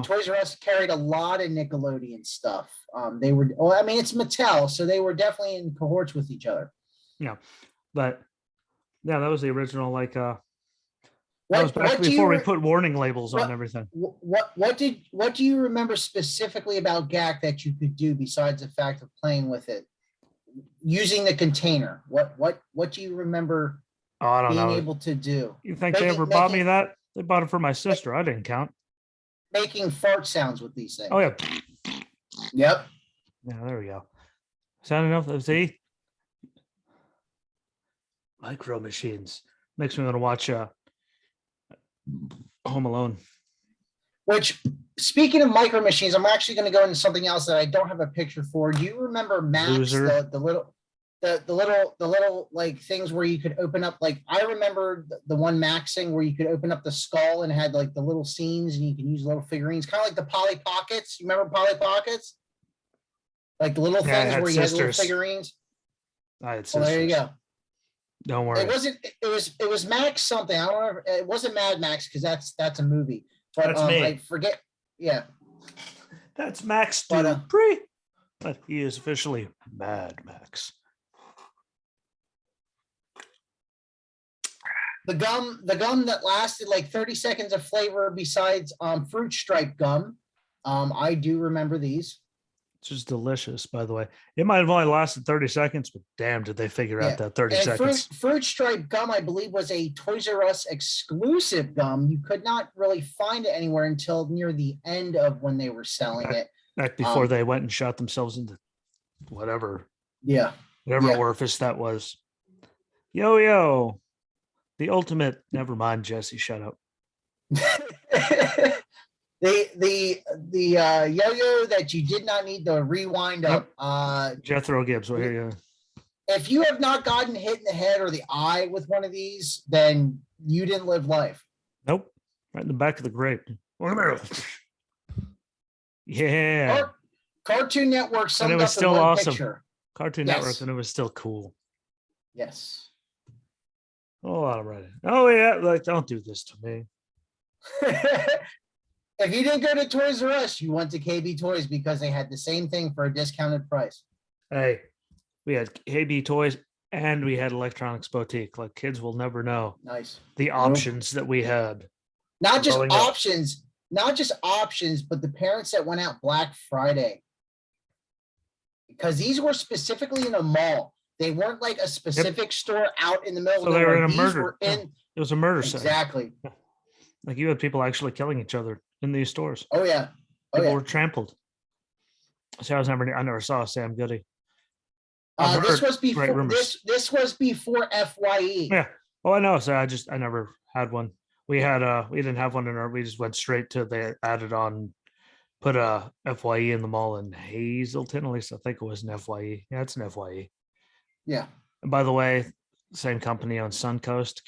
Speaker 2: Toys R Us carried a lot of Nickelodeon stuff. It's Mattel, so they were definitely in cohorts with each other.
Speaker 1: Yeah, but yeah, that was the original. That was back before we put warning labels on everything.
Speaker 2: What do you remember specifically about GAC that you could do besides the fact of playing with it, using the container? What do you remember being able to do?
Speaker 1: You think they ever bought me that? They bought it for my sister. I didn't count.
Speaker 2: Making fart sounds with these things.
Speaker 1: Oh yeah.
Speaker 2: Yep.
Speaker 1: Yeah, there we go. Sound enough? See? Micro machines. Makes me want to watch Home Alone.
Speaker 2: Which, speaking of micro machines, I'm actually going to go into something else that I don't have a picture for. Do you remember Max, the little? the little like things where you could open up, like I remember the one Maxing where you could open up the skull and had like the little scenes and you can use little figurines, kind of like the Polly Pockets. You remember Polly Pockets? Like the little things where you had little figurines.
Speaker 1: I had
Speaker 2: well, there you go.
Speaker 1: Don't worry.
Speaker 2: It was Max something. I don't remember. It wasn't Mad Max because that's a movie. But
Speaker 1: that's me.
Speaker 2: I forget. Yeah.
Speaker 1: That's Max Dupree. But he is officially Mad Max.
Speaker 2: The gum that lasted like 30 seconds of flavor besides fruit stripe gum. I do remember these.
Speaker 1: It's just delicious, by the way. It might have only lasted 30 seconds, but damn, did they figure out that 30 seconds.
Speaker 2: Fruit stripe gum, I believe, was a Toys R Us exclusive gum. You could not really find it anywhere until near the end of when they were selling it.
Speaker 1: Back before they went and shot themselves into whatever.
Speaker 2: Yeah.
Speaker 1: Whatever orifice that was. Yo. The ultimate, never mind, Jesse, shut up.
Speaker 2: the yo-yo that you did not need to rewind up.
Speaker 1: Jethro Gibbs, right here.
Speaker 2: If you have not gotten hit in the head or the eye with one of these, then you didn't live life.
Speaker 1: Nope. Right in the back of the grape. Yeah.
Speaker 2: Cartoon Network summed
Speaker 1: and it was
Speaker 2: up
Speaker 1: still
Speaker 2: in one
Speaker 1: awesome.
Speaker 2: picture.
Speaker 1: Cartoon Network, and it was still cool.
Speaker 2: Yes.
Speaker 1: Oh, all right. Oh, yeah. Like, don't do this to me.
Speaker 2: If you didn't go to Toys R Us, you went to KB Toys because they had the same thing for a discounted price.
Speaker 1: Hey, we had KB Toys and we had Electronics Boutique. Like, kids will never know.
Speaker 2: Nice.
Speaker 1: The options that we had.
Speaker 2: Not just options, but the parents that went out Black Friday. Because these were specifically in a mall. They weren't like a specific store out in the middle of
Speaker 1: nowhere.
Speaker 2: They
Speaker 1: were in a murder. It was a murder site.
Speaker 2: Exactly.
Speaker 1: Like you had people actually killing each other in these stores.
Speaker 2: Oh yeah.
Speaker 1: People were trampled. So I never saw Sam Goody.
Speaker 2: This was before this was before FYE.
Speaker 1: Yeah. Oh, I know. So I never had one. We didn't have one we just went straight to they added on, put a FYE in the mall in Hazleton. At least I think it was an FYE. Yeah, it's an FYE.
Speaker 2: Yeah.
Speaker 1: And by the way, same company on Suncoast.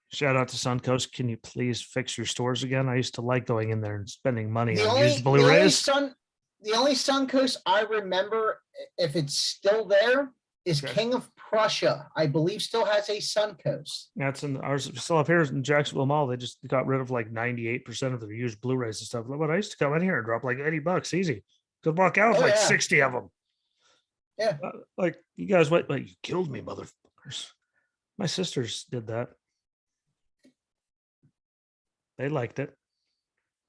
Speaker 1: Shout out to Suncoast. Can you please fix your stores again? I used to like going in there and spending money on used Blu-rays.
Speaker 2: The only Suncoast I remember, if it's still there, is King of Prussia. I believe still has a Suncoast.
Speaker 1: Yeah, it's in ours still up here in Jacksonville Mall. They just got rid of like 98% of their used Blu-rays and stuff. But I used to come in here and drop like $80 easy. Could walk out with 60 of them.
Speaker 2: Yeah.
Speaker 1: Like you guys, what? Like you killed me, motherfuckers. My sisters did that. They liked it.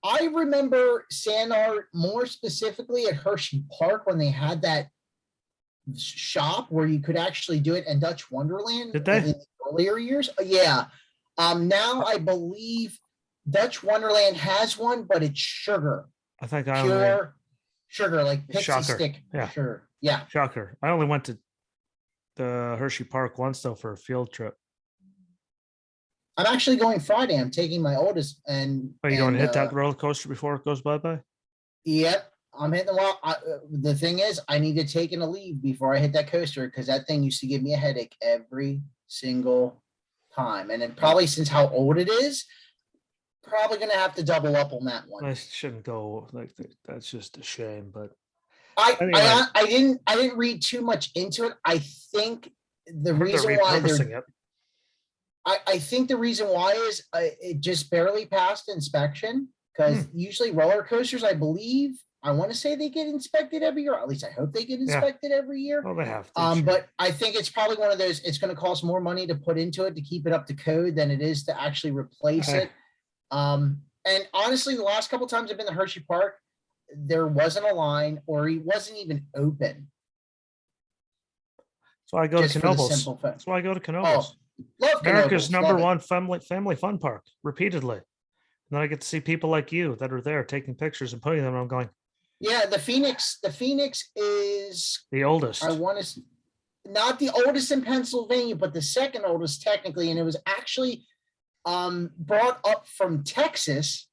Speaker 2: I remember fan art more specifically at Hershey Park when they had that shop where you could actually do it in Dutch Wonderland.
Speaker 1: Did they?
Speaker 2: In the earlier years? Yeah. Now I believe Dutch Wonderland has one, but it's sugar.
Speaker 1: I think
Speaker 2: pure sugar, like pixie stick.
Speaker 1: Yeah.
Speaker 2: Sugar. Yeah.
Speaker 1: Shocker. I only went to the Hershey Park once though for a field trip.
Speaker 2: I'm actually going Friday. I'm taking my oldest and.
Speaker 1: Are you going to hit that roller coaster before it goes bye-bye?
Speaker 2: Yep. I'm hitting the wall. The thing is, I need to take in a leave before I hit that coaster because that thing used to give me a headache every single time. And then probably since how old it is, probably going to have to double up on that one.
Speaker 1: I shouldn't go like that's just a shame, but
Speaker 2: I didn't read too much into it. I think the reason why I think the reason why is it just barely passed inspection because usually roller coasters, I believe, I want to say they get inspected every year. At least I hope they get inspected every year.
Speaker 1: Well, they have to.
Speaker 2: But I think it's probably one of those, it's going to cost more money to put into it to keep it up to code than it is to actually replace it. And honestly, the last couple of times I've been to Hershey Park, there wasn't a line or he wasn't even open.
Speaker 1: So I go to Knoebels. That's why I go to Knoebels.
Speaker 2: Love
Speaker 1: America's number one family fun park repeatedly. And then I get to see people like you that are there taking pictures and putting them. And I'm going,
Speaker 2: yeah, the Phoenix is
Speaker 1: the oldest.
Speaker 2: I want to not the oldest in Pennsylvania, but the second oldest technically. And it was actually brought up from Texas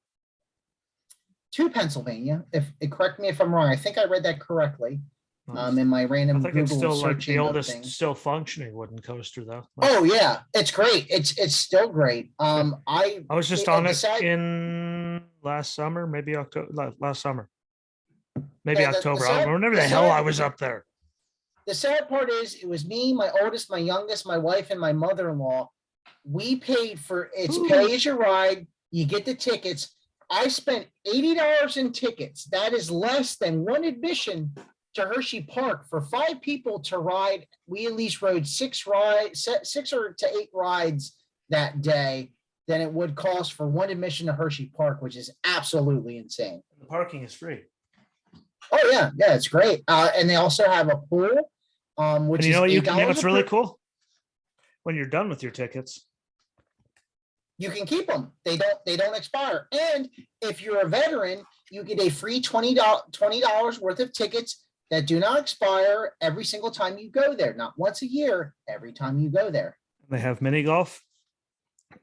Speaker 2: to Pennsylvania. Correct me if I'm wrong. I think I read that correctly. In my
Speaker 1: I
Speaker 2: random
Speaker 1: think it's
Speaker 2: Google
Speaker 1: still like the
Speaker 2: searching of
Speaker 1: oldest
Speaker 2: things.
Speaker 1: still functioning wooden coaster though. Like,
Speaker 2: Oh yeah, it's great. It's still great.
Speaker 1: I was just on it
Speaker 2: decided
Speaker 1: in last summer, maybe October, last summer, maybe
Speaker 2: the
Speaker 1: October. I don't
Speaker 2: sad
Speaker 1: remember
Speaker 2: the
Speaker 1: the hell I
Speaker 2: sad
Speaker 1: was up there.
Speaker 2: the sad part is it was me, my oldest, my youngest, my wife, and my mother-in-law. We paid for it's
Speaker 1: Ooh.
Speaker 2: pay as you ride. You get the tickets. I spent $80 in tickets. That is less than one admission to Hershey Park for 5 people to ride. We at least rode 6 or to 8 rides that day than it would cost for one admission to Hershey Park, which is absolutely insane.
Speaker 1: The parking is free.
Speaker 2: Oh yeah, it's great. And they also have a pool, which
Speaker 1: And you
Speaker 2: is
Speaker 1: know what? You
Speaker 2: $8
Speaker 1: know what's really
Speaker 2: per-
Speaker 1: cool? When you're done with your tickets,
Speaker 2: You can keep them. They don't expire. And if you're a veteran, you get a free $20 worth of tickets that do not expire every single time you go there. Not once a year, every time you go there.
Speaker 1: they have mini golf.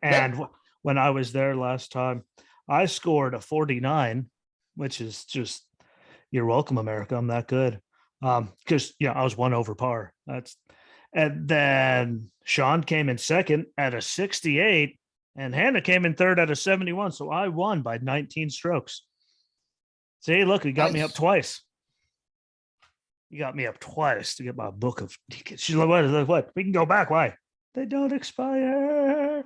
Speaker 1: And when I was there last time, I scored a 49, which is just, you're welcome, America. I'm that good. Because I was 1 over par. And then Sean came in second at a 68, and Hannah came in third at a 71. So I won by 19 strokes. See, look, he got me up twice. You got me up twice to get my book of tickets. She's like, what? We can go back. Why? They don't expire.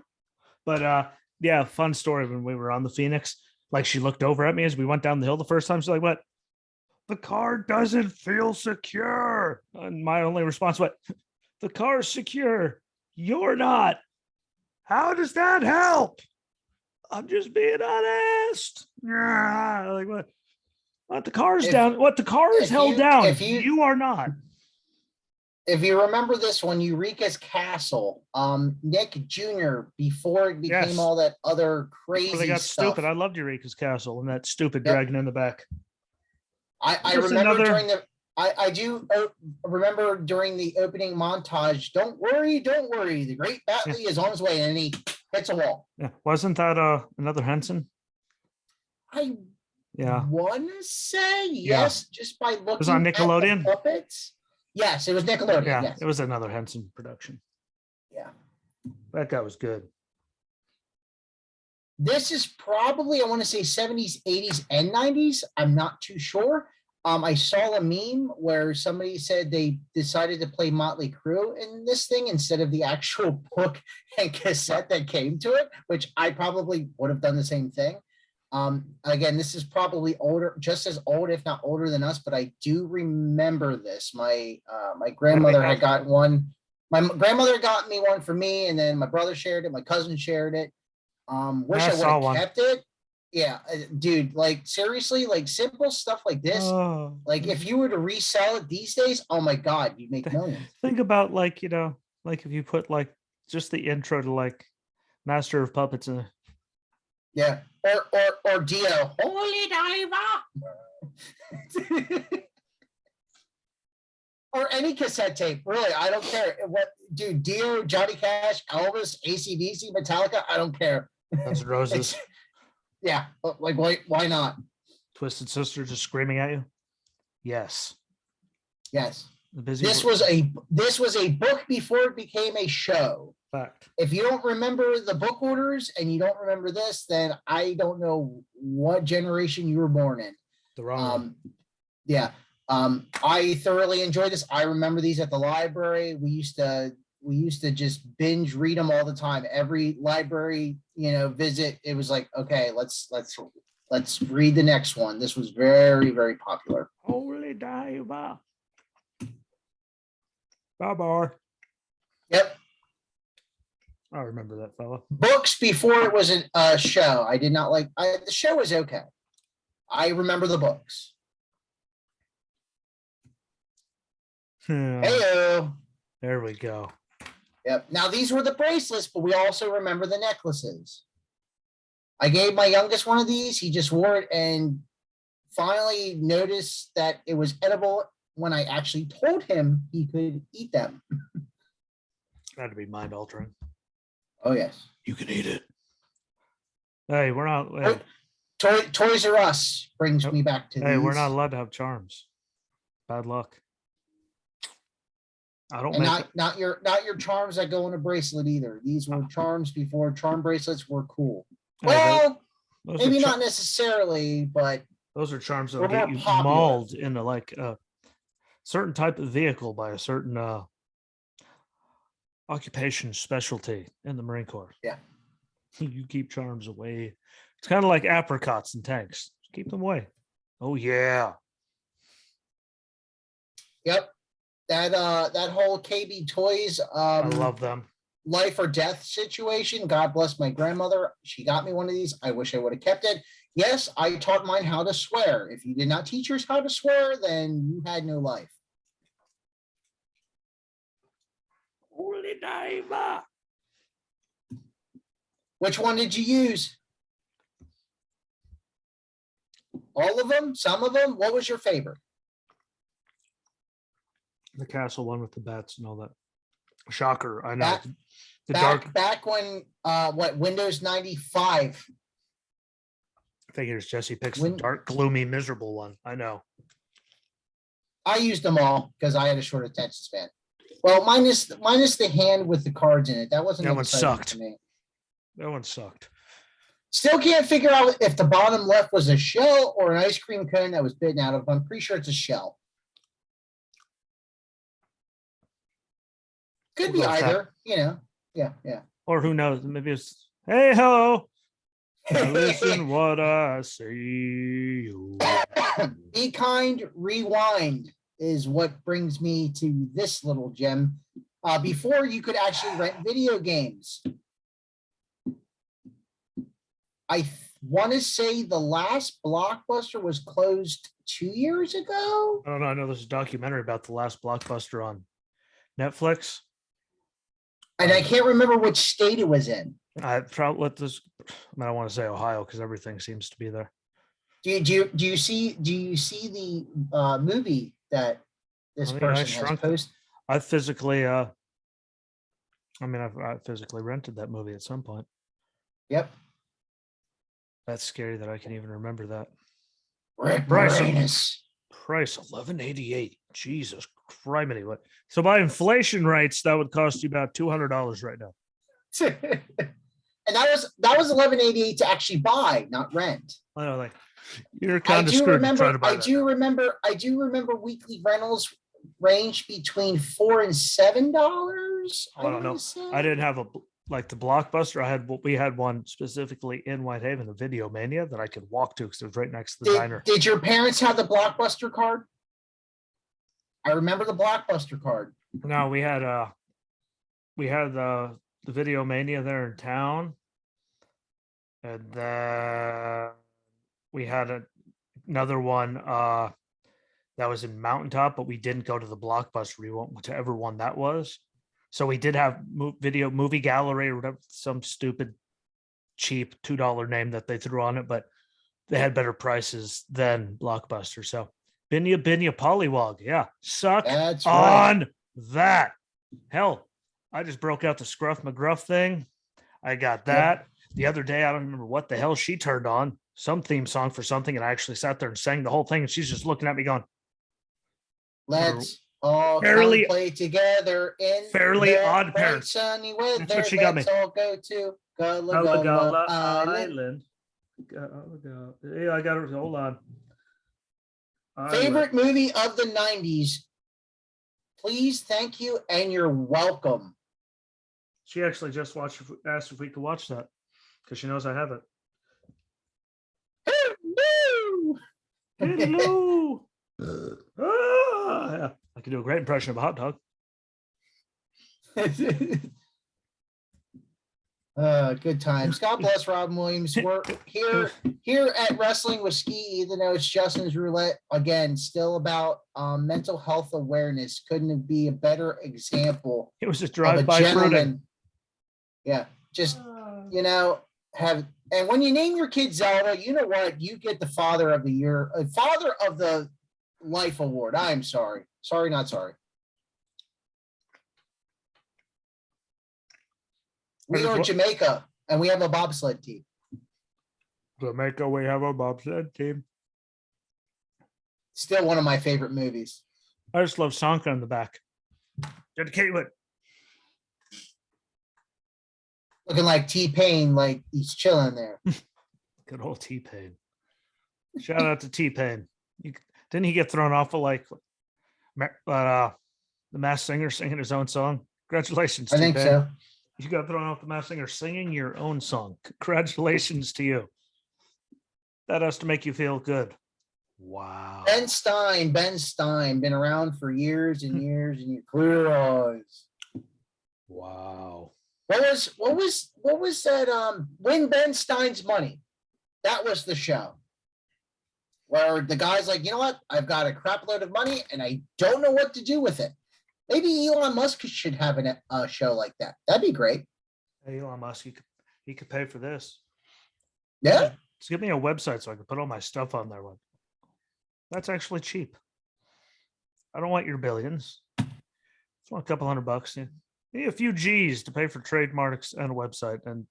Speaker 1: But yeah, fun story when we were on the Phoenix. Like, she looked over at me as we went down the hill the first time. She's like, what? The car doesn't feel secure. And my only response was, the car's secure. You're not. How does that help? I'm just being honest. Like, what? What? The car's down. What? The car is held down. You are not.
Speaker 2: If you remember this one, Eurekas Castle, Nick Jr., before it became all that other crazy
Speaker 1: they got
Speaker 2: stuff.
Speaker 1: stupid. I loved Eurekas Castle and that stupid dragon in the back.
Speaker 2: I remember I do remember during the opening montage, don't worry, the great Batley is on his way, and he hits a wall.
Speaker 1: Yeah. Wasn't that another Henson?
Speaker 2: I want to say yes, just by looking
Speaker 1: it was on Nickelodeon?
Speaker 2: at the puppets. Yes, it was Nickelodeon.
Speaker 1: Yeah,
Speaker 2: yes.
Speaker 1: It was another Henson production.
Speaker 2: Yeah.
Speaker 1: That guy was good.
Speaker 2: This is probably, I want to say 70s, 80s, and 90s. I'm not too sure. I saw a meme where somebody said they decided to play Motley Crue in this thing instead of the actual book and cassette that came to it, which I probably would have done the same thing. Again, this is probably older, just as old, if not older than us, but I do remember this. My grandmother had got one. My grandmother got me one for me, and then my brother shared it. My cousin shared it. Wish I would have kept it. Yeah, dude, like seriously, like simple stuff like this. Like if you were to resell it these days, oh my God, you'd make millions.
Speaker 1: Think about like if you put like just the intro to like Master of Puppets in.
Speaker 2: Yeah, or Dio, Holy Diver. Or any cassette tape, really. I don't care. What, dude, Dio, Johnny Cash, Elvis, AC/DC, Metallica, I don't care.
Speaker 1: Guns N' Roses.
Speaker 2: Yeah, like why not?
Speaker 1: Twisted Sister just screaming at you. Yes.
Speaker 2: This was a book before it became a show.
Speaker 1: Fact.
Speaker 2: If you don't remember the book orders and you don't remember this, then I don't know what generation you were born in.
Speaker 1: The wrong one.
Speaker 2: Yeah. I thoroughly enjoyed this. I remember these at the library. We used to just binge read them all the time. Every library, visit, it was like, okay, let's read the next one. This was very, very popular.
Speaker 1: Holy Diver. Bye-bye.
Speaker 2: Yep.
Speaker 1: I remember that fella.
Speaker 2: Books before it was a show. I did not like the show was okay. I remember the books. Heyo.
Speaker 1: There we go.
Speaker 2: Yep. Now these were the bracelets, but we also remember the necklaces. I gave my youngest one of these. He just wore it and finally noticed that it was edible when I actually told him he could eat them.
Speaker 1: That'd be mind altering.
Speaker 2: Oh yes.
Speaker 1: You can eat it. Hey, we're not.
Speaker 2: Toys R Us brings me back to.
Speaker 1: Hey, we're not allowed to have charms. Bad luck. I don't
Speaker 2: And
Speaker 1: make
Speaker 2: not your charms that go in a bracelet either. These were charms before charm bracelets were cool. Well,
Speaker 1: those
Speaker 2: maybe
Speaker 1: are
Speaker 2: not necessarily, but
Speaker 1: those are charms
Speaker 2: were
Speaker 1: that'll get
Speaker 2: more
Speaker 1: you
Speaker 2: popular.
Speaker 1: mauled into like a certain type of vehicle by a certain occupation specialty in the Marine Corps.
Speaker 2: Yeah.
Speaker 1: You keep charms away. It's kind of like apricots and tanks. Keep them away. Oh yeah.
Speaker 2: Yep. That whole KB Toys
Speaker 1: I love them.
Speaker 2: life or death situation. God bless my grandmother. She got me one of these. I wish I would have kept it. Yes, I taught mine how to swear. If you did not teach yours how to swear, then you had no life.
Speaker 1: Holy name.
Speaker 2: Which one did you use? All of them? Some of them? What was your favorite?
Speaker 1: The castle one with the bats and all that. Shocker. I know.
Speaker 2: Back-
Speaker 1: the dark.
Speaker 2: Back when Windows 95.
Speaker 1: Figures Jesse picks the dark, gloomy, miserable one. I know.
Speaker 2: I used them all because I had a short attention span. Well, minus the hand with the cards in it. That wasn't
Speaker 1: That one
Speaker 2: exciting
Speaker 1: sucked.
Speaker 2: to me.
Speaker 1: That one sucked.
Speaker 2: Still can't figure out if the bottom left was a shell or an ice cream cone that was bitten out of. I'm pretty sure it's a shell. Could be either, you know. Yeah.
Speaker 1: Or who knows? Maybe it's hey ho. Now listen what I say.
Speaker 2: Be kind, rewind is what brings me to this little gem. Before you could actually rent video games. I want to say the last Blockbuster was closed 2 years ago.
Speaker 1: I don't know. I know there's a documentary about the last Blockbuster on Netflix.
Speaker 2: And I can't remember which state it was in.
Speaker 1: I probably let this. I want to say Ohio because everything seems to be there.
Speaker 2: Do you see the movie that this person has posted?
Speaker 1: I physically I physically rented that movie at some point.
Speaker 2: Yep.
Speaker 1: That's scary that I can even remember that.
Speaker 2: Rick
Speaker 1: Price $11.88. Jesus criminy. What? So by inflation rates, that would cost you about $200 right now.
Speaker 2: And that was $11.88 to actually buy, not rent.
Speaker 1: I know, like you're kind of screwed trying to buy that.
Speaker 2: I do remember weekly rentals range between $4 and $7.
Speaker 1: I don't know. I didn't have the Blockbuster. We had one specifically in Whitehaven, the Video Mania, that I could walk to because it was right next to the diner.
Speaker 2: Did your parents have the Blockbuster card? I remember the Blockbuster card.
Speaker 1: No, we had the Video Mania there in town, and then we had another one that was in Mountaintop, but we didn't go to the Blockbuster. We went to whichever one that was. So we did have movie gallery or whatever, some stupid cheap $2 name that they threw on it, but they had better prices than Blockbuster. So Binya Pollywog. Yeah. Suck
Speaker 2: That's
Speaker 1: on
Speaker 2: right.
Speaker 1: that. Hell, I just broke out the Scruff McGruff thing. I got that. Yep. The other day, I don't remember what the hell she turned on. Some theme song for something, and I actually sat there and sang the whole thing, and she's just looking at me going,
Speaker 2: let's all play together in
Speaker 1: Fairly Odd Parents.
Speaker 2: Sunny weather.
Speaker 1: That's what she got me.
Speaker 2: Let's all go to Gullah
Speaker 1: Gullah
Speaker 2: Island.
Speaker 1: Yeah, I got it. Hold on.
Speaker 2: Favorite movie of the 90s? Please, thank you, and you're welcome.
Speaker 1: She actually just asked if we could watch that because she knows I have it. Hello. Yeah. I can do a great impression of a hot dog.
Speaker 2: Good times. God bless Robin Williams. We're here at Wrestling with Ski, even though it's Justin's Roulette. Again, still about mental health awareness. Couldn't it be a better example?
Speaker 1: It was just drive-by fruiting.
Speaker 2: Yeah, just and when you name your kid Zelda, you know what? You get the Father of the Year, Father of the Life Award. I'm sorry. Sorry, not sorry. We are Jamaica, and we have a bobsled team.
Speaker 1: Jamaica, we have a bobsled team.
Speaker 2: Still one of my favorite movies.
Speaker 1: I just love Sanka in the back. Dedicate it.
Speaker 2: Looking like T-Pain, like he's chilling there.
Speaker 1: Good old T-Pain. Shout out to T-Pain. Didn't he get thrown off of like the Masked Singer singing his own song? Congratulations,
Speaker 2: I
Speaker 1: T-Pain.
Speaker 2: think so.
Speaker 1: You got thrown off the Masked Singer singing your own song. Congratulations to you. That has to make you feel good. Wow.
Speaker 2: Ben Stein, been around for years and years, and your clear eyes.
Speaker 1: Wow.
Speaker 2: What was that? Win Ben Stein's Money. That was the show where the guy's like, you know what? I've got a crap load of money and I don't know what to do with it. Maybe Elon Musk should have a show like that. That'd be great.
Speaker 1: Hey, Elon Musk, he could pay for this.
Speaker 2: Yeah.
Speaker 1: Just give me a website so I can put all my stuff on there. That's actually cheap. I don't want your billions. I just want a couple $100. Yeah. Maybe a few G's to pay for trademarks and a website, and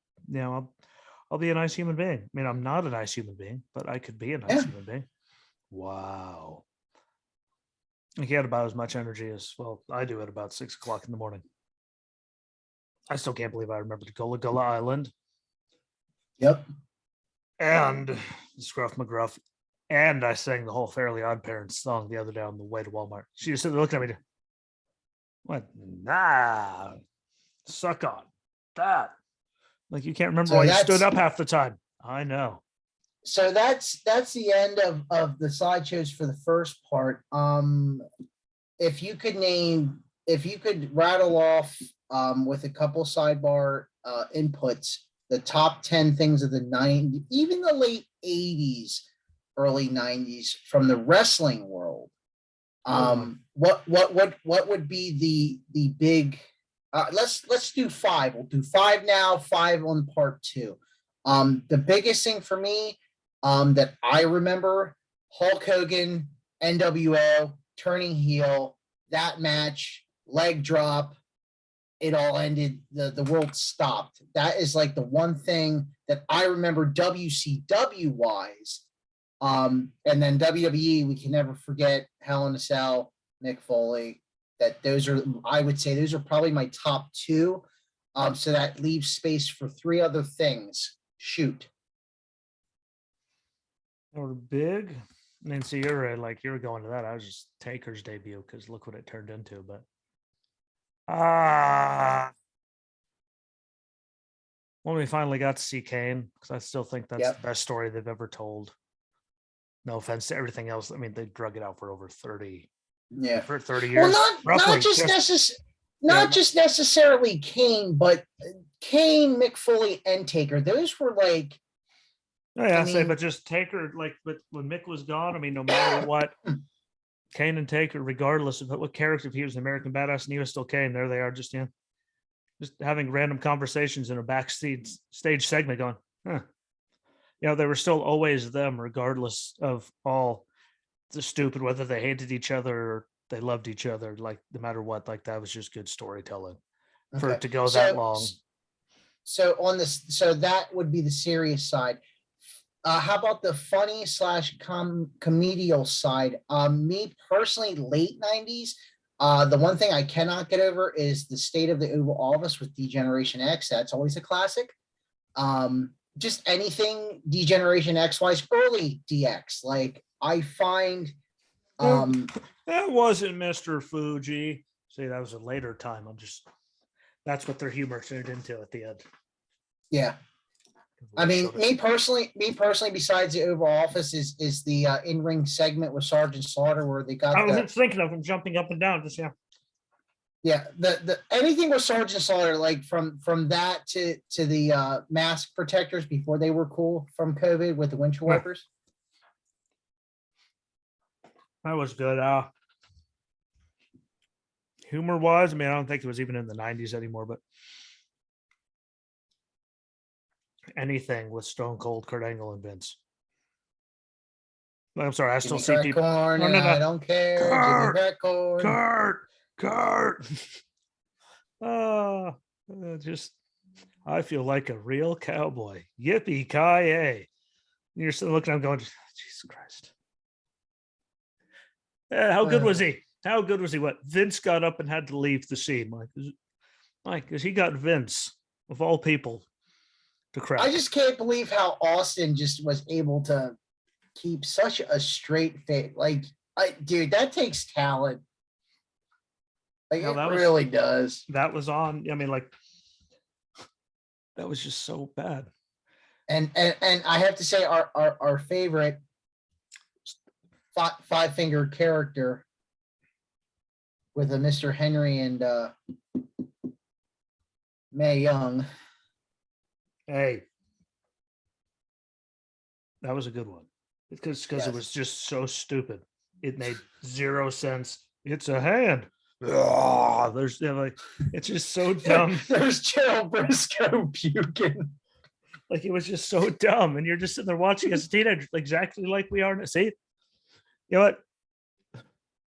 Speaker 1: I'll be a nice human being. I mean, I'm not a nice human being, but I could be a nice human being. Wow. He had about as much energy as I do at about 6 o'clock in the morning. I still can't believe I remembered Gullah Gullah Island.
Speaker 2: Yep.
Speaker 1: And Scruff McGruff. And I sang the whole Fairly Odd Parents song the other day on the way to Walmart. She just stood there looking at me. What? Nah. Suck on that. Like, you can't remember why you stood up half the time. I know.
Speaker 2: So that's the end of the slideshows for the first part. If you could rattle off with a couple sidebar inputs, the top 10 things of the 90s, even the late 80s, early 90s from the wrestling world. What would be the big let's do 5. We'll do 5 now, 5 on part 2. The biggest thing for me that I remember, Hulk Hogan, NWO, turning heel, that match, leg drop, it all ended, the world stopped. That is like the one thing that I remember WCW wise. And then WWE, we can never forget Hell in a Cell, Mick Foley. That those are, I would say, those are probably my top 2. So that leaves space for 3 other things. Shoot.
Speaker 1: Or big. I mean, so you're like, you were going to that. I was just Taker's debut because look what it turned into. But when we finally got to see Kane, because I still think that's the best story they've ever told. No offense to everything else. I mean, they drug it out for over 30. Yeah, for 30 years.
Speaker 2: Well, not just necessarily Kane, but Kane, Mick Foley, and Taker. Those were like.
Speaker 1: Oh, yeah, but just Taker, like, but when Mick was gone, I mean, no matter what, Kane and Taker, regardless of what character, if he was an American Badass and he was still Kane, there they are, just just having random conversations in a backstage segment, going, they were still always them, regardless of all the stupid, whether they hated each other or they loved each other, like no matter what, like that was just good storytelling for it to go that long.
Speaker 2: So that would be the serious side. How about the funny / comedial side? Me personally, late 90s. The one thing I cannot get over is the State of the Oval Office with D-Generation X. That's always a classic. Just anything D-Generation X wise, early DX. Like I find
Speaker 1: that wasn't Mr. Fuji. See, that was a later time. That's what their humor turned into at the end.
Speaker 2: Yeah. I mean, me personally, besides the Oval Office is the in-ring segment with Sergeant Slaughter where they got.
Speaker 1: I was thinking of him jumping up and down. Just
Speaker 2: Yeah, the anything with Sergeant Slaughter, like from that to the mask protectors before they were cool from COVID with the windshield wipers.
Speaker 1: That was good. Humor-wise, I mean, I don't think it was even in the 90s anymore, but anything with Stone Cold, Kurt Angle, and Vince. I'm sorry, I still see people.
Speaker 2: Corn, no. I don't care.
Speaker 1: Kurt. I feel like a real cowboy. Yippee-ki-yay. You're still looking at him going, Jesus Christ. How good was he? How good was he? What Vince got up and had to leave the scene, because he got Vince of all people to crap.
Speaker 2: I just can't believe how Austin just was able to keep such a straight face. Like, dude, that takes talent. Like,
Speaker 1: No,
Speaker 2: it
Speaker 1: that was-
Speaker 2: really does.
Speaker 1: That was on. I mean, like, that was just so bad.
Speaker 2: And I have to say, our favorite five-finger character with a Mr. Henry and Mae Young.
Speaker 1: Hey, that was a good one because
Speaker 2: Yes.
Speaker 1: it was just so stupid. It made zero sense. It's a hand. Oh, there's like, it's just so dumb.
Speaker 2: There's Gerald Briscoe puking.
Speaker 1: Like, it was just so dumb, and you're just sitting there watching as a teenager, exactly like we are. See, you know what?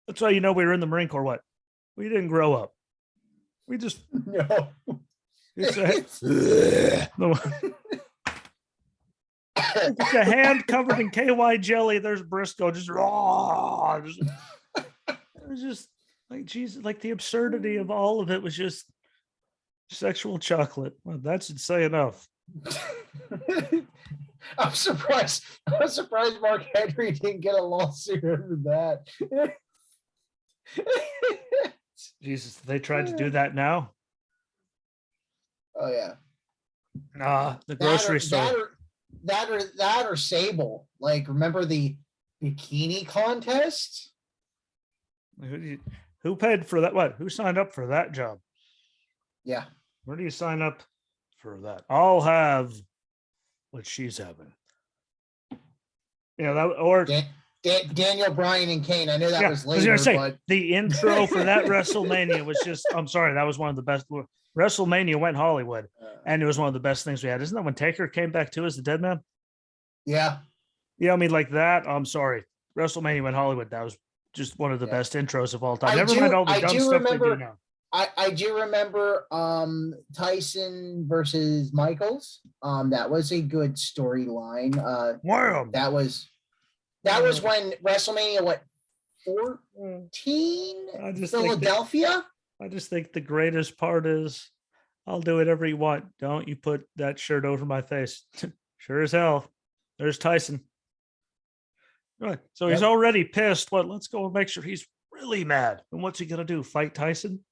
Speaker 1: That's why we were in the Marine Corps. What? We didn't grow up. We just
Speaker 2: No.
Speaker 1: it's a hand covered in KY jelly. There's Briscoe just raw. It was just like, Jesus, like the absurdity of all of it was just sexual chocolate. Well, that should say enough.
Speaker 2: I'm surprised Mark Henry didn't get a lawsuit over that.
Speaker 1: Jesus, they tried to do that now.
Speaker 2: Oh yeah.
Speaker 1: The grocery store.
Speaker 2: That or Sable. Like, remember the bikini contest?
Speaker 1: Who paid for that? What? Who signed up for that job?
Speaker 2: Yeah.
Speaker 1: Where do you sign up for that? I'll have what she's having. That or
Speaker 2: Daniel Bryan and Kane. I know that was later.
Speaker 1: I was gonna say,
Speaker 2: but
Speaker 1: the intro for that WrestleMania was just, I'm sorry, that was one of the best. WrestleMania went Hollywood, and it was one of the best things we had. Isn't that when Taker came back too as the dead man?
Speaker 2: Yeah.
Speaker 1: Yeah, I mean, like that. I'm sorry. WrestleMania went Hollywood. That was just one of the best intros of all time. Never mind all the dumb stuff they do now.
Speaker 2: I do remember Tyson versus Michaels. That was a good storyline.
Speaker 1: Wow.
Speaker 2: That was when WrestleMania 14 Philadelphia.
Speaker 1: I just think the greatest part is, I'll do whatever you want. Don't you put that shirt over my face. Sure as hell. There's Tyson. Right. So he's already pissed. Let's go and make sure he's really mad. And what's he going to do? Fight Tyson?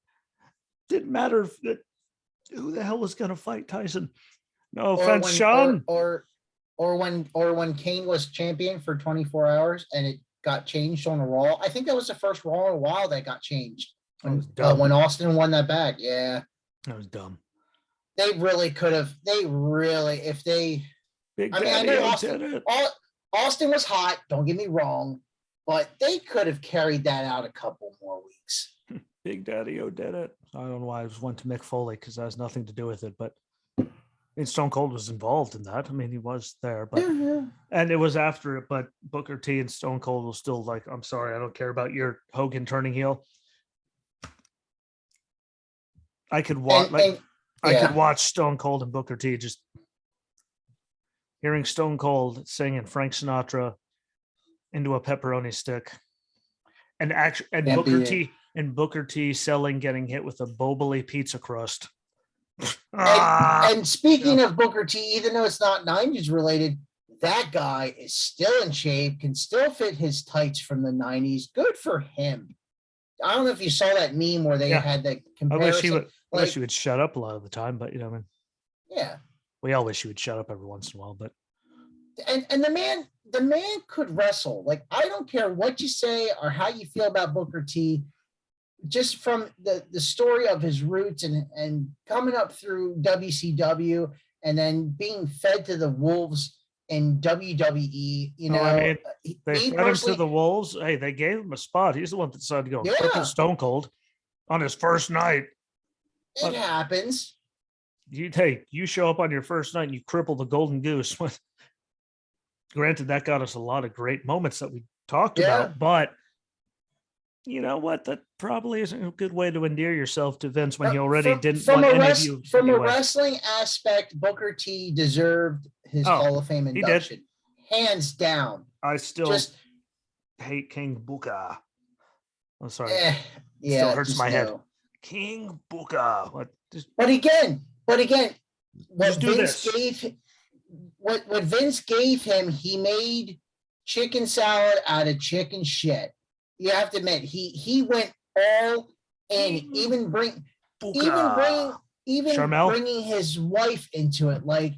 Speaker 1: Didn't matter who the hell was going to fight Tyson. No offense, Sean.
Speaker 2: Or when Kane was champion for 24 hours and it got changed on a Raw. I think that was the first Raw in a while that got changed. When Austin won that back. Yeah.
Speaker 1: That was dumb.
Speaker 2: They really could have. I know Austin was hot. Don't get me wrong, but they could have carried that out a couple more weeks.
Speaker 1: Big Daddy O did it. I don't know why I was went to Mick Foley, because that has nothing to do with it. But Stone Cold was involved in that. I mean, he was there, but and it was after it. But Booker T and Stone Cold was still like, "I'm sorry, I don't care about your Hogan turning heel." I could watch I could watch Stone Cold and Booker T just hearing Stone Cold singing Frank Sinatra into a pepperoni stick, and Booker T selling getting hit with a Boboli pizza crust.
Speaker 2: And speaking of Booker T, even though it's not 90s related, that guy is still in shape, can still fit his tights from the 90s. Good for him. I don't know if you saw that meme where they had that comparison.
Speaker 1: I wish he would shut up a lot of the time, but
Speaker 2: yeah.
Speaker 1: We all wish he would shut up every once in a while, but
Speaker 2: and the man could wrestle. Like, I don't care what you say or how you feel about Booker T, just from the story of his roots and coming up through WCW and then being fed to the wolves in WWE,
Speaker 1: they fed him to the wolves. Hey, they gave him a spot. He's the one that decided to go cripple Stone Cold on his first night.
Speaker 2: It happens.
Speaker 1: You show up on your first night and you cripple the Golden Goose. Granted, that got us a lot of great moments that we talked about, but you know what? That probably isn't a good way to endear yourself to Vince when he already didn't want any of you.
Speaker 2: From a wrestling aspect, Booker T deserved his Hall of Fame induction. Hands down.
Speaker 1: I still hate King Booker. I'm sorry.
Speaker 2: Yeah,
Speaker 1: Still hurts
Speaker 2: just
Speaker 1: my head.
Speaker 2: no.
Speaker 1: King Booker.
Speaker 2: But again, what
Speaker 1: Just do
Speaker 2: Vince
Speaker 1: this.
Speaker 2: gave what Vince gave him, he made chicken salad out of chicken shit. You have to admit, he went all in, even
Speaker 1: Booker.
Speaker 2: bringing his wife into it. Like,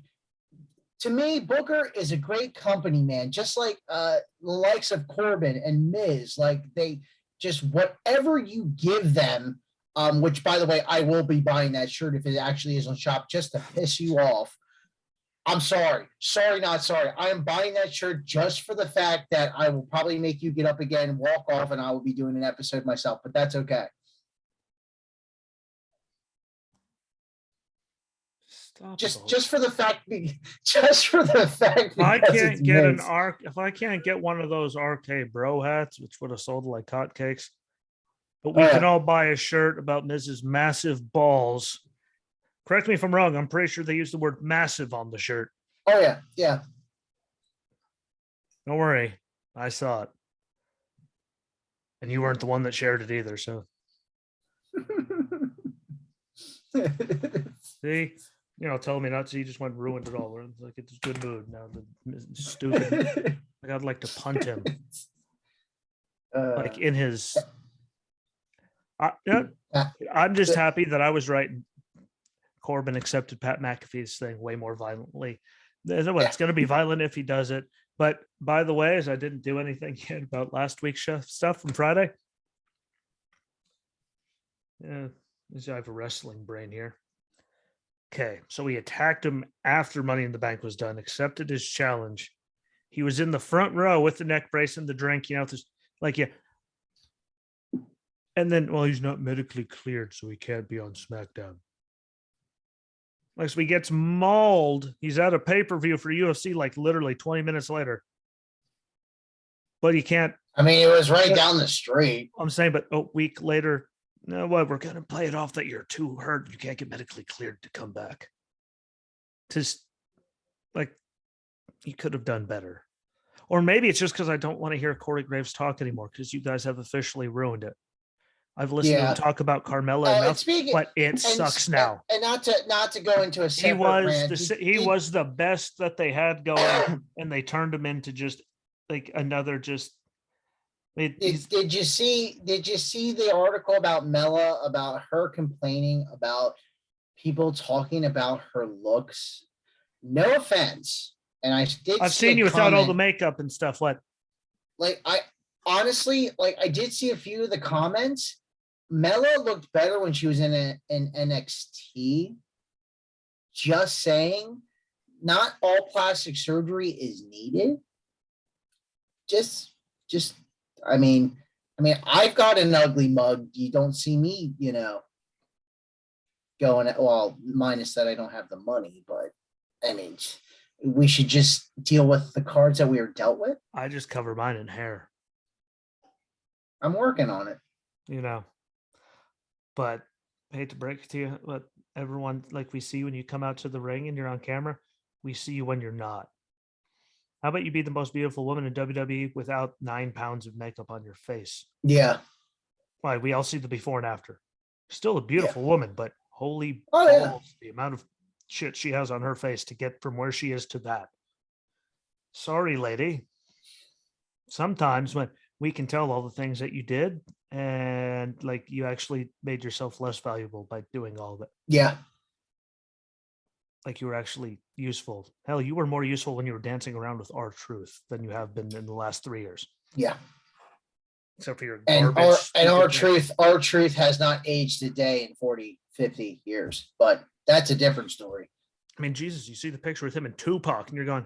Speaker 2: to me, Booker is a great company, man. Just like the likes of Corbin and Miz, like they just whatever you give them. Which, by the way, I will be buying that shirt if it actually is on shop just to piss you off. I'm sorry, not sorry. I am buying that shirt just for the fact that I will probably make you get up again, walk off, and I will be doing an episode myself. But that's okay. Just for the fact,
Speaker 1: if I can't get if I can't get one of those RK Bro hats, which would have sold like hotcakes, but we can all buy a shirt about Mrs. Massive Balls. Correct me if I'm wrong. I'm pretty sure they used the word massive on the shirt.
Speaker 2: Oh yeah, yeah.
Speaker 1: Don't worry, I saw it, and you weren't the one that shared it either. So, see. Telling me not to. You just went and ruined it all. It's like it's a good mood now. The stupid. Like I'd like to punt him. Like in his. I'm just happy that I was right. Corbin accepted Pat McAfee's thing way more violently. It's going to be violent if he does it. But by the way, as I didn't do anything yet about last week's stuff from Friday. Yeah, I have a wrestling brain here. Okay, so we attacked him after Money in the Bank was done, accepted his challenge. He was in the front row with the neck brace and the drink, And then, well, he's not medically cleared, so he can't be on SmackDown. Like, so he gets mauled. He's at a pay-per-view for UFC like literally 20 minutes later. But he can't.
Speaker 2: I mean, it was right down the street.
Speaker 1: I'm saying, but a week later, no, what? We're going to play it off that you're too hurt. You can't get medically cleared to come back. Just like you could have done better. Or maybe it's just because I don't want to hear Corey Graves talk anymore because you guys have officially ruined it. I've listened to him talk about Carmella enough, but it sucks now.
Speaker 2: And not to go into a separate rant,
Speaker 1: he was the best that they had going, and they turned him into just like another just.
Speaker 2: Did you see the article about Mella, about her complaining about people talking about her looks? No offense, and I've
Speaker 1: seen you without all the makeup and stuff. What?
Speaker 2: Like I honestly, I did see a few of the comments. Mella looked better when she was in NXT. Just saying, not all plastic surgery is needed. Just. I mean, I've got an ugly mug. You don't see me, going at, well, minus that I don't have the money, but I mean, we should just deal with the cards that we are dealt with.
Speaker 1: I just cover mine in hair.
Speaker 2: I'm working on it.
Speaker 1: But I hate to break it to you, but everyone, like we see when you come out to the ring and you're on camera, we see you when you're not. How about you be the most beautiful woman in WWE without 9 pounds of makeup on your face?
Speaker 2: Yeah.
Speaker 1: Why? We all see the before and after. Still a beautiful woman, but holy balls, the amount of shit she has on her face to get from where she is to that. Sorry, lady. Sometimes when we can tell all the things that you did and like you actually made yourself less valuable by doing all of it.
Speaker 2: Yeah.
Speaker 1: Like you were actually useful. Hell, you were more useful when you were dancing around with R-Truth than you have been in the last 3 years.
Speaker 2: Yeah.
Speaker 1: Except for your
Speaker 2: garbage. R-Truth has not aged a day in 40, 50 years, but that's a different story.
Speaker 1: I mean, Jesus, you see the picture with him and Tupac and you're going.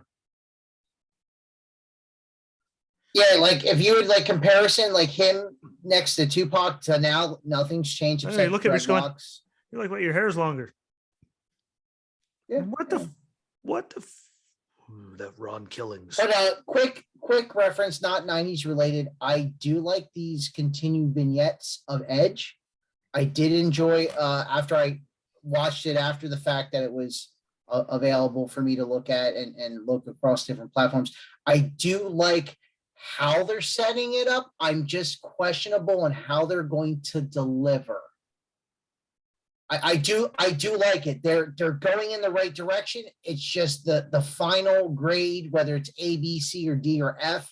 Speaker 2: Yeah, like if you would like comparison, like him next to Tupac to now, nothing's changed.
Speaker 1: Hey, look at me going. You're like, what? Your hair's longer.
Speaker 2: Yeah.
Speaker 1: What the that Ron Killings.
Speaker 2: But quick reference, not 90s related. I do like these continued vignettes of Edge. I did enjoy after I watched it after the fact that it was available for me to look at and look across different platforms. I do like how they're setting it up. I'm just questionable on how they're going to deliver. I do like it. They're going in the right direction. It's just the final grade, whether it's A, B, C, or D, or F,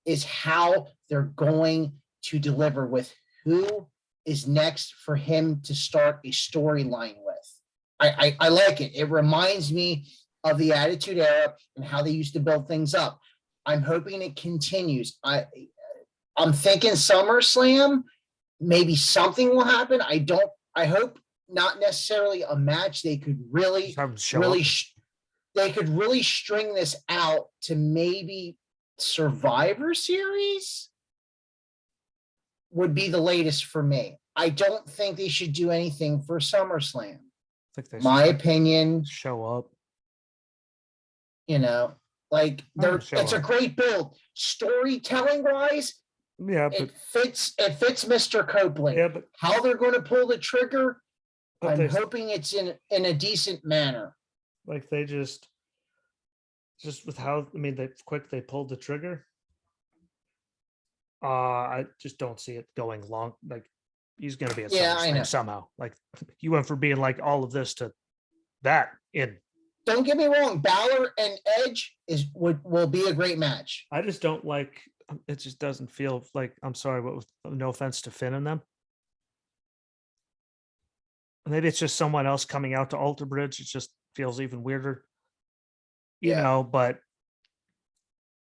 Speaker 2: is how they're going to deliver with who is next for him to start a storyline with. I like it. It reminds me of the Attitude Era and how they used to build things up. I'm hoping it continues. I'm thinking SummerSlam, maybe something will happen. I hope not necessarily a match. They could really string this out to maybe Survivor Series would be the latest for me. I don't think they should do anything for SummerSlam. My opinion.
Speaker 1: Show up.
Speaker 2: You know, like it's a great build. Storytelling wise,
Speaker 1: yeah, but
Speaker 2: it fits Mr. Copeland.
Speaker 1: Yeah, but
Speaker 2: how they're going to pull the trigger, I'm hoping it's in a decent manner.
Speaker 1: Like they just with how they pulled the trigger. I just don't see it going long. Like he's going to be at SummerSlam somehow. Like you went from being like all of this to that in.
Speaker 2: Don't get me wrong. Balor and Edge will be a great match.
Speaker 1: I just don't like. It just doesn't feel like. I'm sorry, but with no offense to Finn and them. Maybe it's just someone else coming out to Alter Bridge. It just feels even weirder. You know, but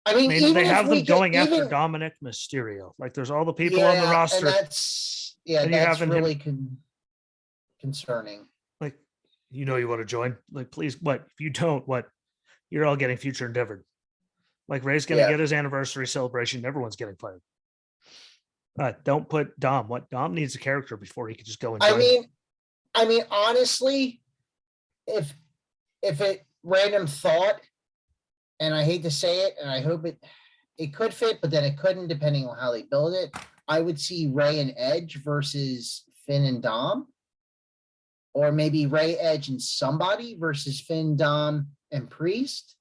Speaker 2: I mean
Speaker 1: they have them going after Dominic Mysterio. Like there's all the people on the roster.
Speaker 2: And that's really concerning.
Speaker 1: Like, you want to join? Like, please, what? If you don't, what? You're all getting future endeavored. Like Ray's going to get his anniversary celebration. Everyone's getting fired. Don't put Dom. What? Dom needs a character before he could just go and join.
Speaker 2: I mean, honestly, if it random thought, and I hate to say it, and I hope it could fit, but then it couldn't, depending on how they build it. I would see Ray and Edge versus Finn and Dom, or maybe Ray, Edge, and somebody versus Finn, Dom, and Priest.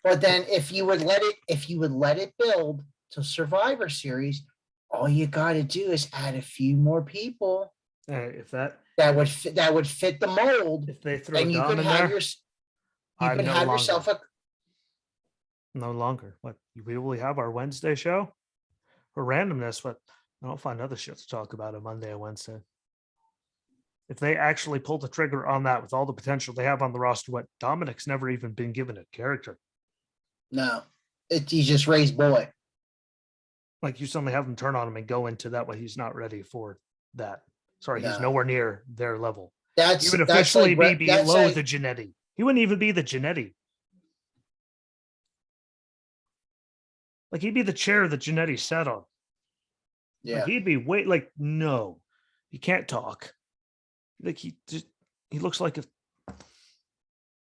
Speaker 2: But then if you would let it build to Survivor Series, all you got to do is add a few more people.
Speaker 1: If that
Speaker 2: would fit the mold.
Speaker 1: If they throw Dom in there,
Speaker 2: yourself a.
Speaker 1: No longer. What we will have our Wednesday show for randomness. What I don't find other shit to talk about on Monday and Wednesday. If they actually pull the trigger on that with all the potential they have on the roster, what Dominic's never even been given a character.
Speaker 2: No, he's just Ray's boy.
Speaker 1: Like you suddenly have him turn on him and go into that way. He's not ready for that. Sorry, he's nowhere near their level. He would officially be below the Jannetty. He wouldn't even be the Jannetty. Like he'd be the chair that Jannetty sat on.
Speaker 2: Yeah,
Speaker 1: like, he'd be no, he can't talk. Like he looks like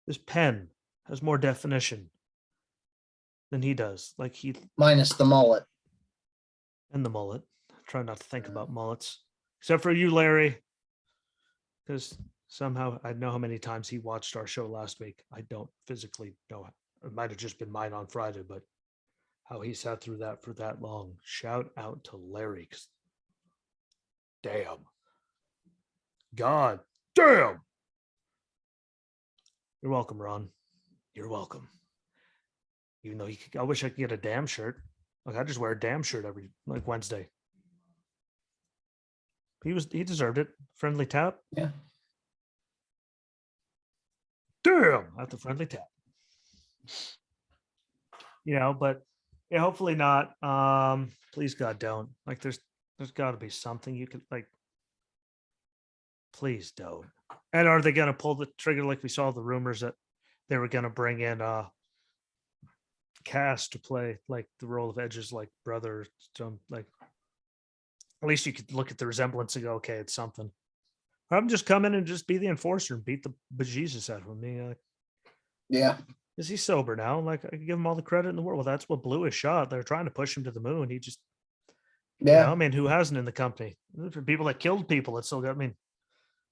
Speaker 1: this pen has more definition than he does. Like he
Speaker 2: minus the mullet
Speaker 1: and the mullet. I try not to think about mullets. Except for you, Larry, because somehow I know how many times he watched our show last week. I don't physically know. It might have just been mine on Friday, but how he sat through that for that long. Shout out to Larry. Damn. God damn. You're welcome, Ron. You're welcome. Even though I wish I could get a damn shirt. Like I just wear a damn shirt every Wednesday. He deserved it. Friendly tap.
Speaker 2: Yeah.
Speaker 1: Damn, at the friendly tap. But yeah, hopefully not. Please God don't. Like there's gotta be something you could please don't. And are they gonna pull the trigger like we saw the rumors that they were gonna bring in Cass to play like the role of Edge's brother, at least you could look at the resemblance and go, okay, it's something. I'm just come in and just be the enforcer and beat the bejesus out of me.
Speaker 2: Yeah.
Speaker 1: Is he sober now? I can give him all the credit in the world. Well, that's what blew his shot. They're trying to push him to the moon. He just, who hasn't in the company? For people that killed people, that still got,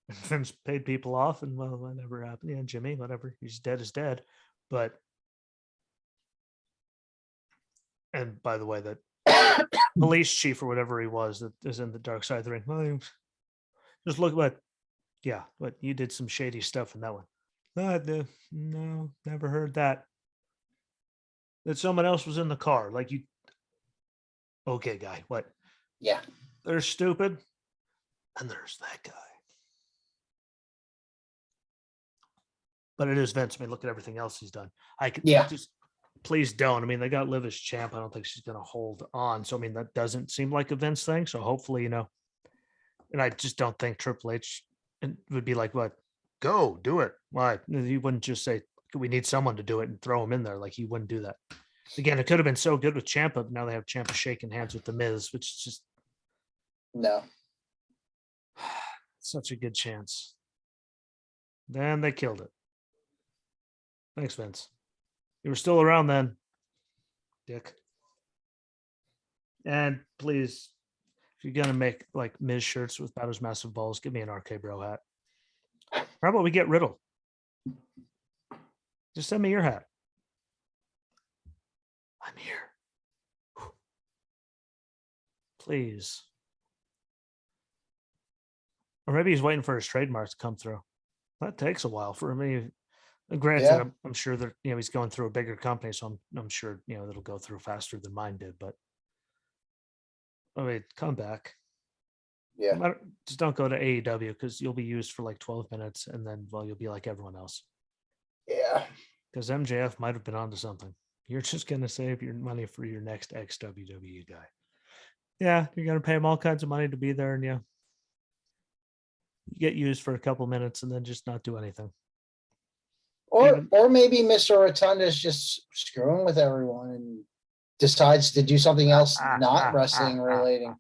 Speaker 1: Vince paid people off and whatever happened. Yeah, Jimmy, whatever. He's dead is dead. But And by the way, that police chief or whatever he was that is in the dark side of the ring. Well, just look what, yeah, what you did some shady stuff in that one. No, never heard that. That someone else was in the car. Like you, okay, guy, what?
Speaker 2: Yeah.
Speaker 1: They're stupid. And there's that guy. But it is Vince. I mean, look at everything else he's done. I could just please don't. I mean, they got Liv as champ. I don't think she's going to hold on. So, I mean, that doesn't seem like a Vince thing. So, hopefully, and I just don't think Triple H would be like, what? Go do it. Why? He wouldn't just say, we need someone to do it and throw him in there. Like, he wouldn't do that. Again, it could have been so good with Ciampa, but now they have Ciampa shaking hands with The Miz, which is just.
Speaker 2: No.
Speaker 1: Such a good chance. Then they killed it. Thanks, Vince. You were still around then, dick. And please, if you're gonna make like Miz shirts with Batter's massive balls, give me an RK Bro hat. How about we get Riddle? Just send me your hat. I'm here. Please. Or maybe he's waiting for his trademark to come through. That takes a while for me. Granted, I'm sure that he's going through a bigger company, so I'm sure it'll go through faster than mine did. But I mean, come back.
Speaker 2: Yeah.
Speaker 1: Just don't go to AEW because you'll be used for like 12 minutes, and then you'll be like everyone else.
Speaker 2: Yeah.
Speaker 1: Because MJF might have been onto something. You're just gonna save your money for your next ex-WWE guy. Yeah, you're gonna pay him all kinds of money to be there, and you get used for a couple minutes, and then just not do anything.
Speaker 2: Or maybe Mr. Rotunda is just screwing with everyone and decides to do something else not wrestling relating.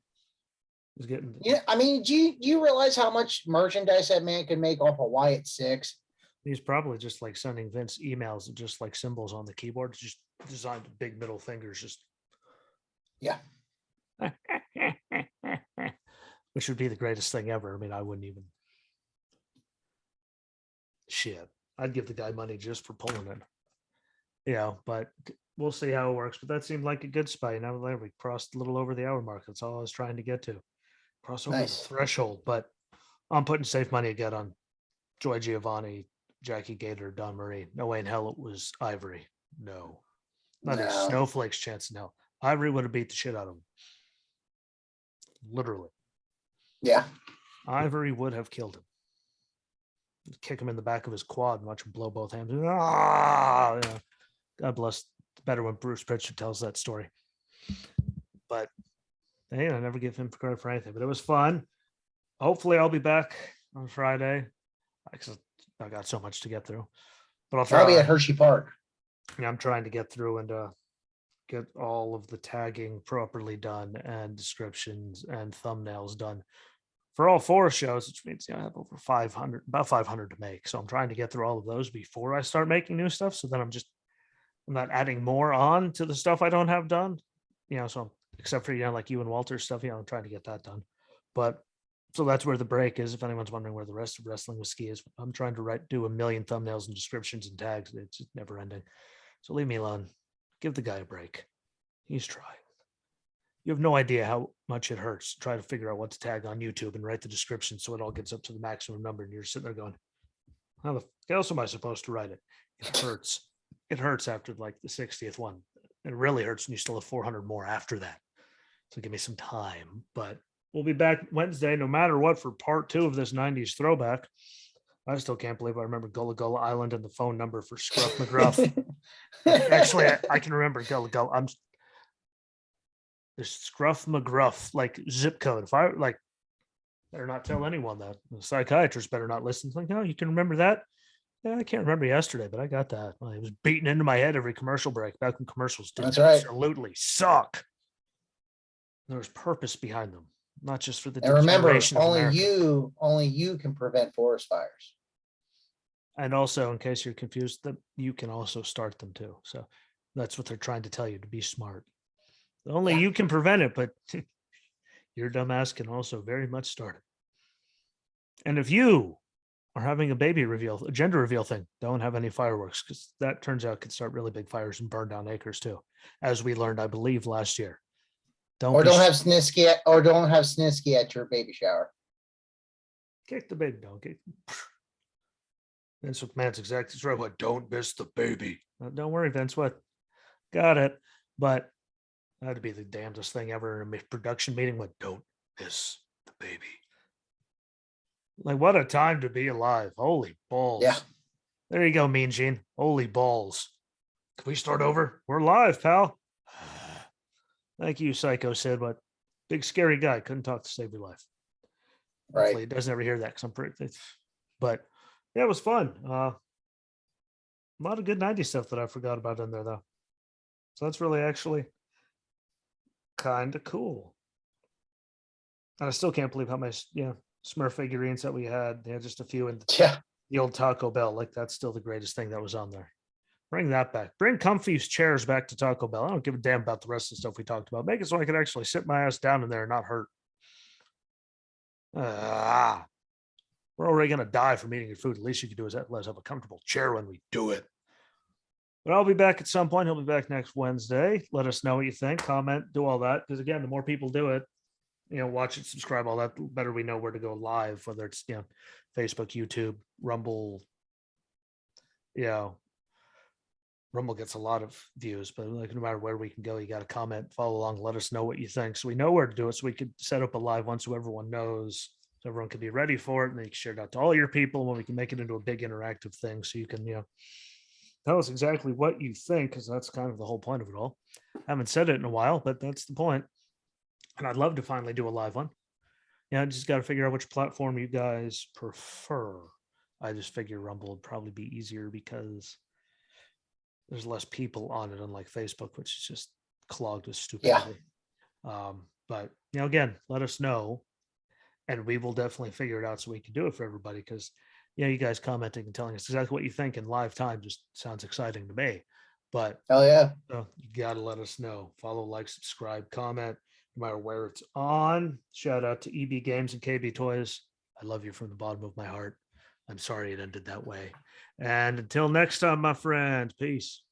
Speaker 2: Yeah, I mean, do you realize how much merchandise that man can make off a Wyatt 6?
Speaker 1: He's probably just like sending Vince emails and just like symbols on the keyboard, just designed big middle fingers, just which would be the greatest thing ever. I mean, I wouldn't even shit. I'd give the guy money just for pulling it. But we'll see how it works. But that seemed like a good spot. Now we crossed a little over the hour mark. That's all I was trying to get to. Cross over the threshold. But I'm putting safe money again on Joy Giovanni, Jackie Gayda, Don Marie. No way in hell it was Ivory. No. Not a snowflake's chance in hell. Ivory would have beat the shit out of him. Literally.
Speaker 2: Yeah.
Speaker 1: Ivory would have killed him. Kick him in the back of his quad and watch him blow both hands. God bless. Better when Bruce Pritchard tells that story. But hey, I never give him credit for anything. But it was fun. Hopefully, I'll be back on Friday. I got so much to get through. But I'll try.
Speaker 2: I'll be at Hershey Park.
Speaker 1: Yeah, I'm trying to get through and get all of the tagging properly done and descriptions and thumbnails done for all 4 shows, which means I have over 500, about 500 to make. So I'm trying to get through all of those before I start making new stuff. So then I'm not adding more on to the stuff I don't have done. So except for like you and Walter's stuff, I'm trying to get that done. But so that's where the break is. If anyone's wondering where the rest of Wrestling with Ski is, I'm trying to do a million thumbnails and descriptions and tags. It's just never ending. So leave me alone. Give the guy a break. He's trying. You have no idea how much it hurts to try to figure out what to tag on YouTube and write the description so it all gets up to the maximum number. And you're sitting there going, how the hell else am I supposed to write it? It hurts. It hurts after like the 60th one. It really hurts when you still have 400 more after that. So give me some time. But we'll be back Wednesday, no matter what, for part 2 of this 90s throwback. I still can't believe I remember Gullah Gullah Island and the phone number for Scruff McGruff. Actually, I can remember Gullah Gullah. There's Scruff McGruff, like zip code. If I better not tell anyone that. The psychiatrist better not listen. It's like, no, you can remember that? Yeah, I can't remember yesterday, but I got that. Well, it was beaten into my head every commercial break back when commercials did absolutely suck. There was purpose behind them, not just for the.
Speaker 2: And remember, only you can prevent forest fires.
Speaker 1: And also, in case you're confused, that you can also start them too. So that's what they're trying to tell you, to be smart. Only you can prevent it, but your dumbass can also very much start it. And if you or having a baby reveal, a gender reveal thing. Don't have any fireworks because that turns out could start really big fires and burn down acres too, as we learned, I believe, last year.
Speaker 2: Or don't have Snisky at your baby shower.
Speaker 1: Kick the baby down. Vince McMahon's exactly right. What? Don't miss the baby. Don't worry, Vince. What? Got it. But that'd be the damnedest thing ever in a production meeting. What? Don't miss the baby. Like, what a time to be alive. Holy balls.
Speaker 2: Yeah.
Speaker 1: There you go, Mean Gene. Holy balls. Can we start over? We're live, pal. Thank you, Psycho Sid. But big scary guy. Couldn't talk to save your life.
Speaker 2: Right.
Speaker 1: Hopefully he doesn't ever hear that because I'm pretty. But yeah, it was fun. A lot of good 90s stuff that I forgot about in there, though. So that's really actually kind of cool. And I still can't believe how much, Smurf figurines that we had. Just a few in the old Taco Bell. Like, that's still the greatest thing that was on there. Bring that back. Bring comfy chairs back to Taco Bell. I don't give a damn about the rest of the stuff we talked about. Make it so I could actually sit my ass down in there and not hurt. We're already going to die from eating your food. At least you can do is let us have a comfortable chair when we do it. But I'll be back at some point. He'll be back next Wednesday. Let us know what you think. Comment, do all that. Because again, the more people do it, watch it, subscribe, all that, the better we know where to go live, whether it's, Facebook, YouTube, Rumble. Rumble gets a lot of views, but like no matter where we can go, you got to comment, follow along, let us know what you think. So we know where to do it. So we could set up a live one so everyone knows, so everyone can be ready for it, and then you can share it out to all your people, and we can make it into a big interactive thing. So you can, tell us exactly what you think, because that's kind of the whole point of it all. I haven't said it in a while, but that's the point. And I'd love to finally do a live one. I just got to figure out which platform you guys prefer. I just figure Rumble would probably be easier because there's less people on it, unlike Facebook, which is just clogged with stupidity. But again, let us know, and we will definitely figure it out so we can do it for everybody. Because you guys commenting and telling us exactly what you think in live time just sounds exciting to me. But
Speaker 2: hell yeah,
Speaker 1: you gotta let us know. Follow, like, subscribe, comment, no matter where it's on. Shout out to EB Games and KB Toys. I love you from the bottom of my heart. I'm sorry it ended that way. And until next time, my friend, peace.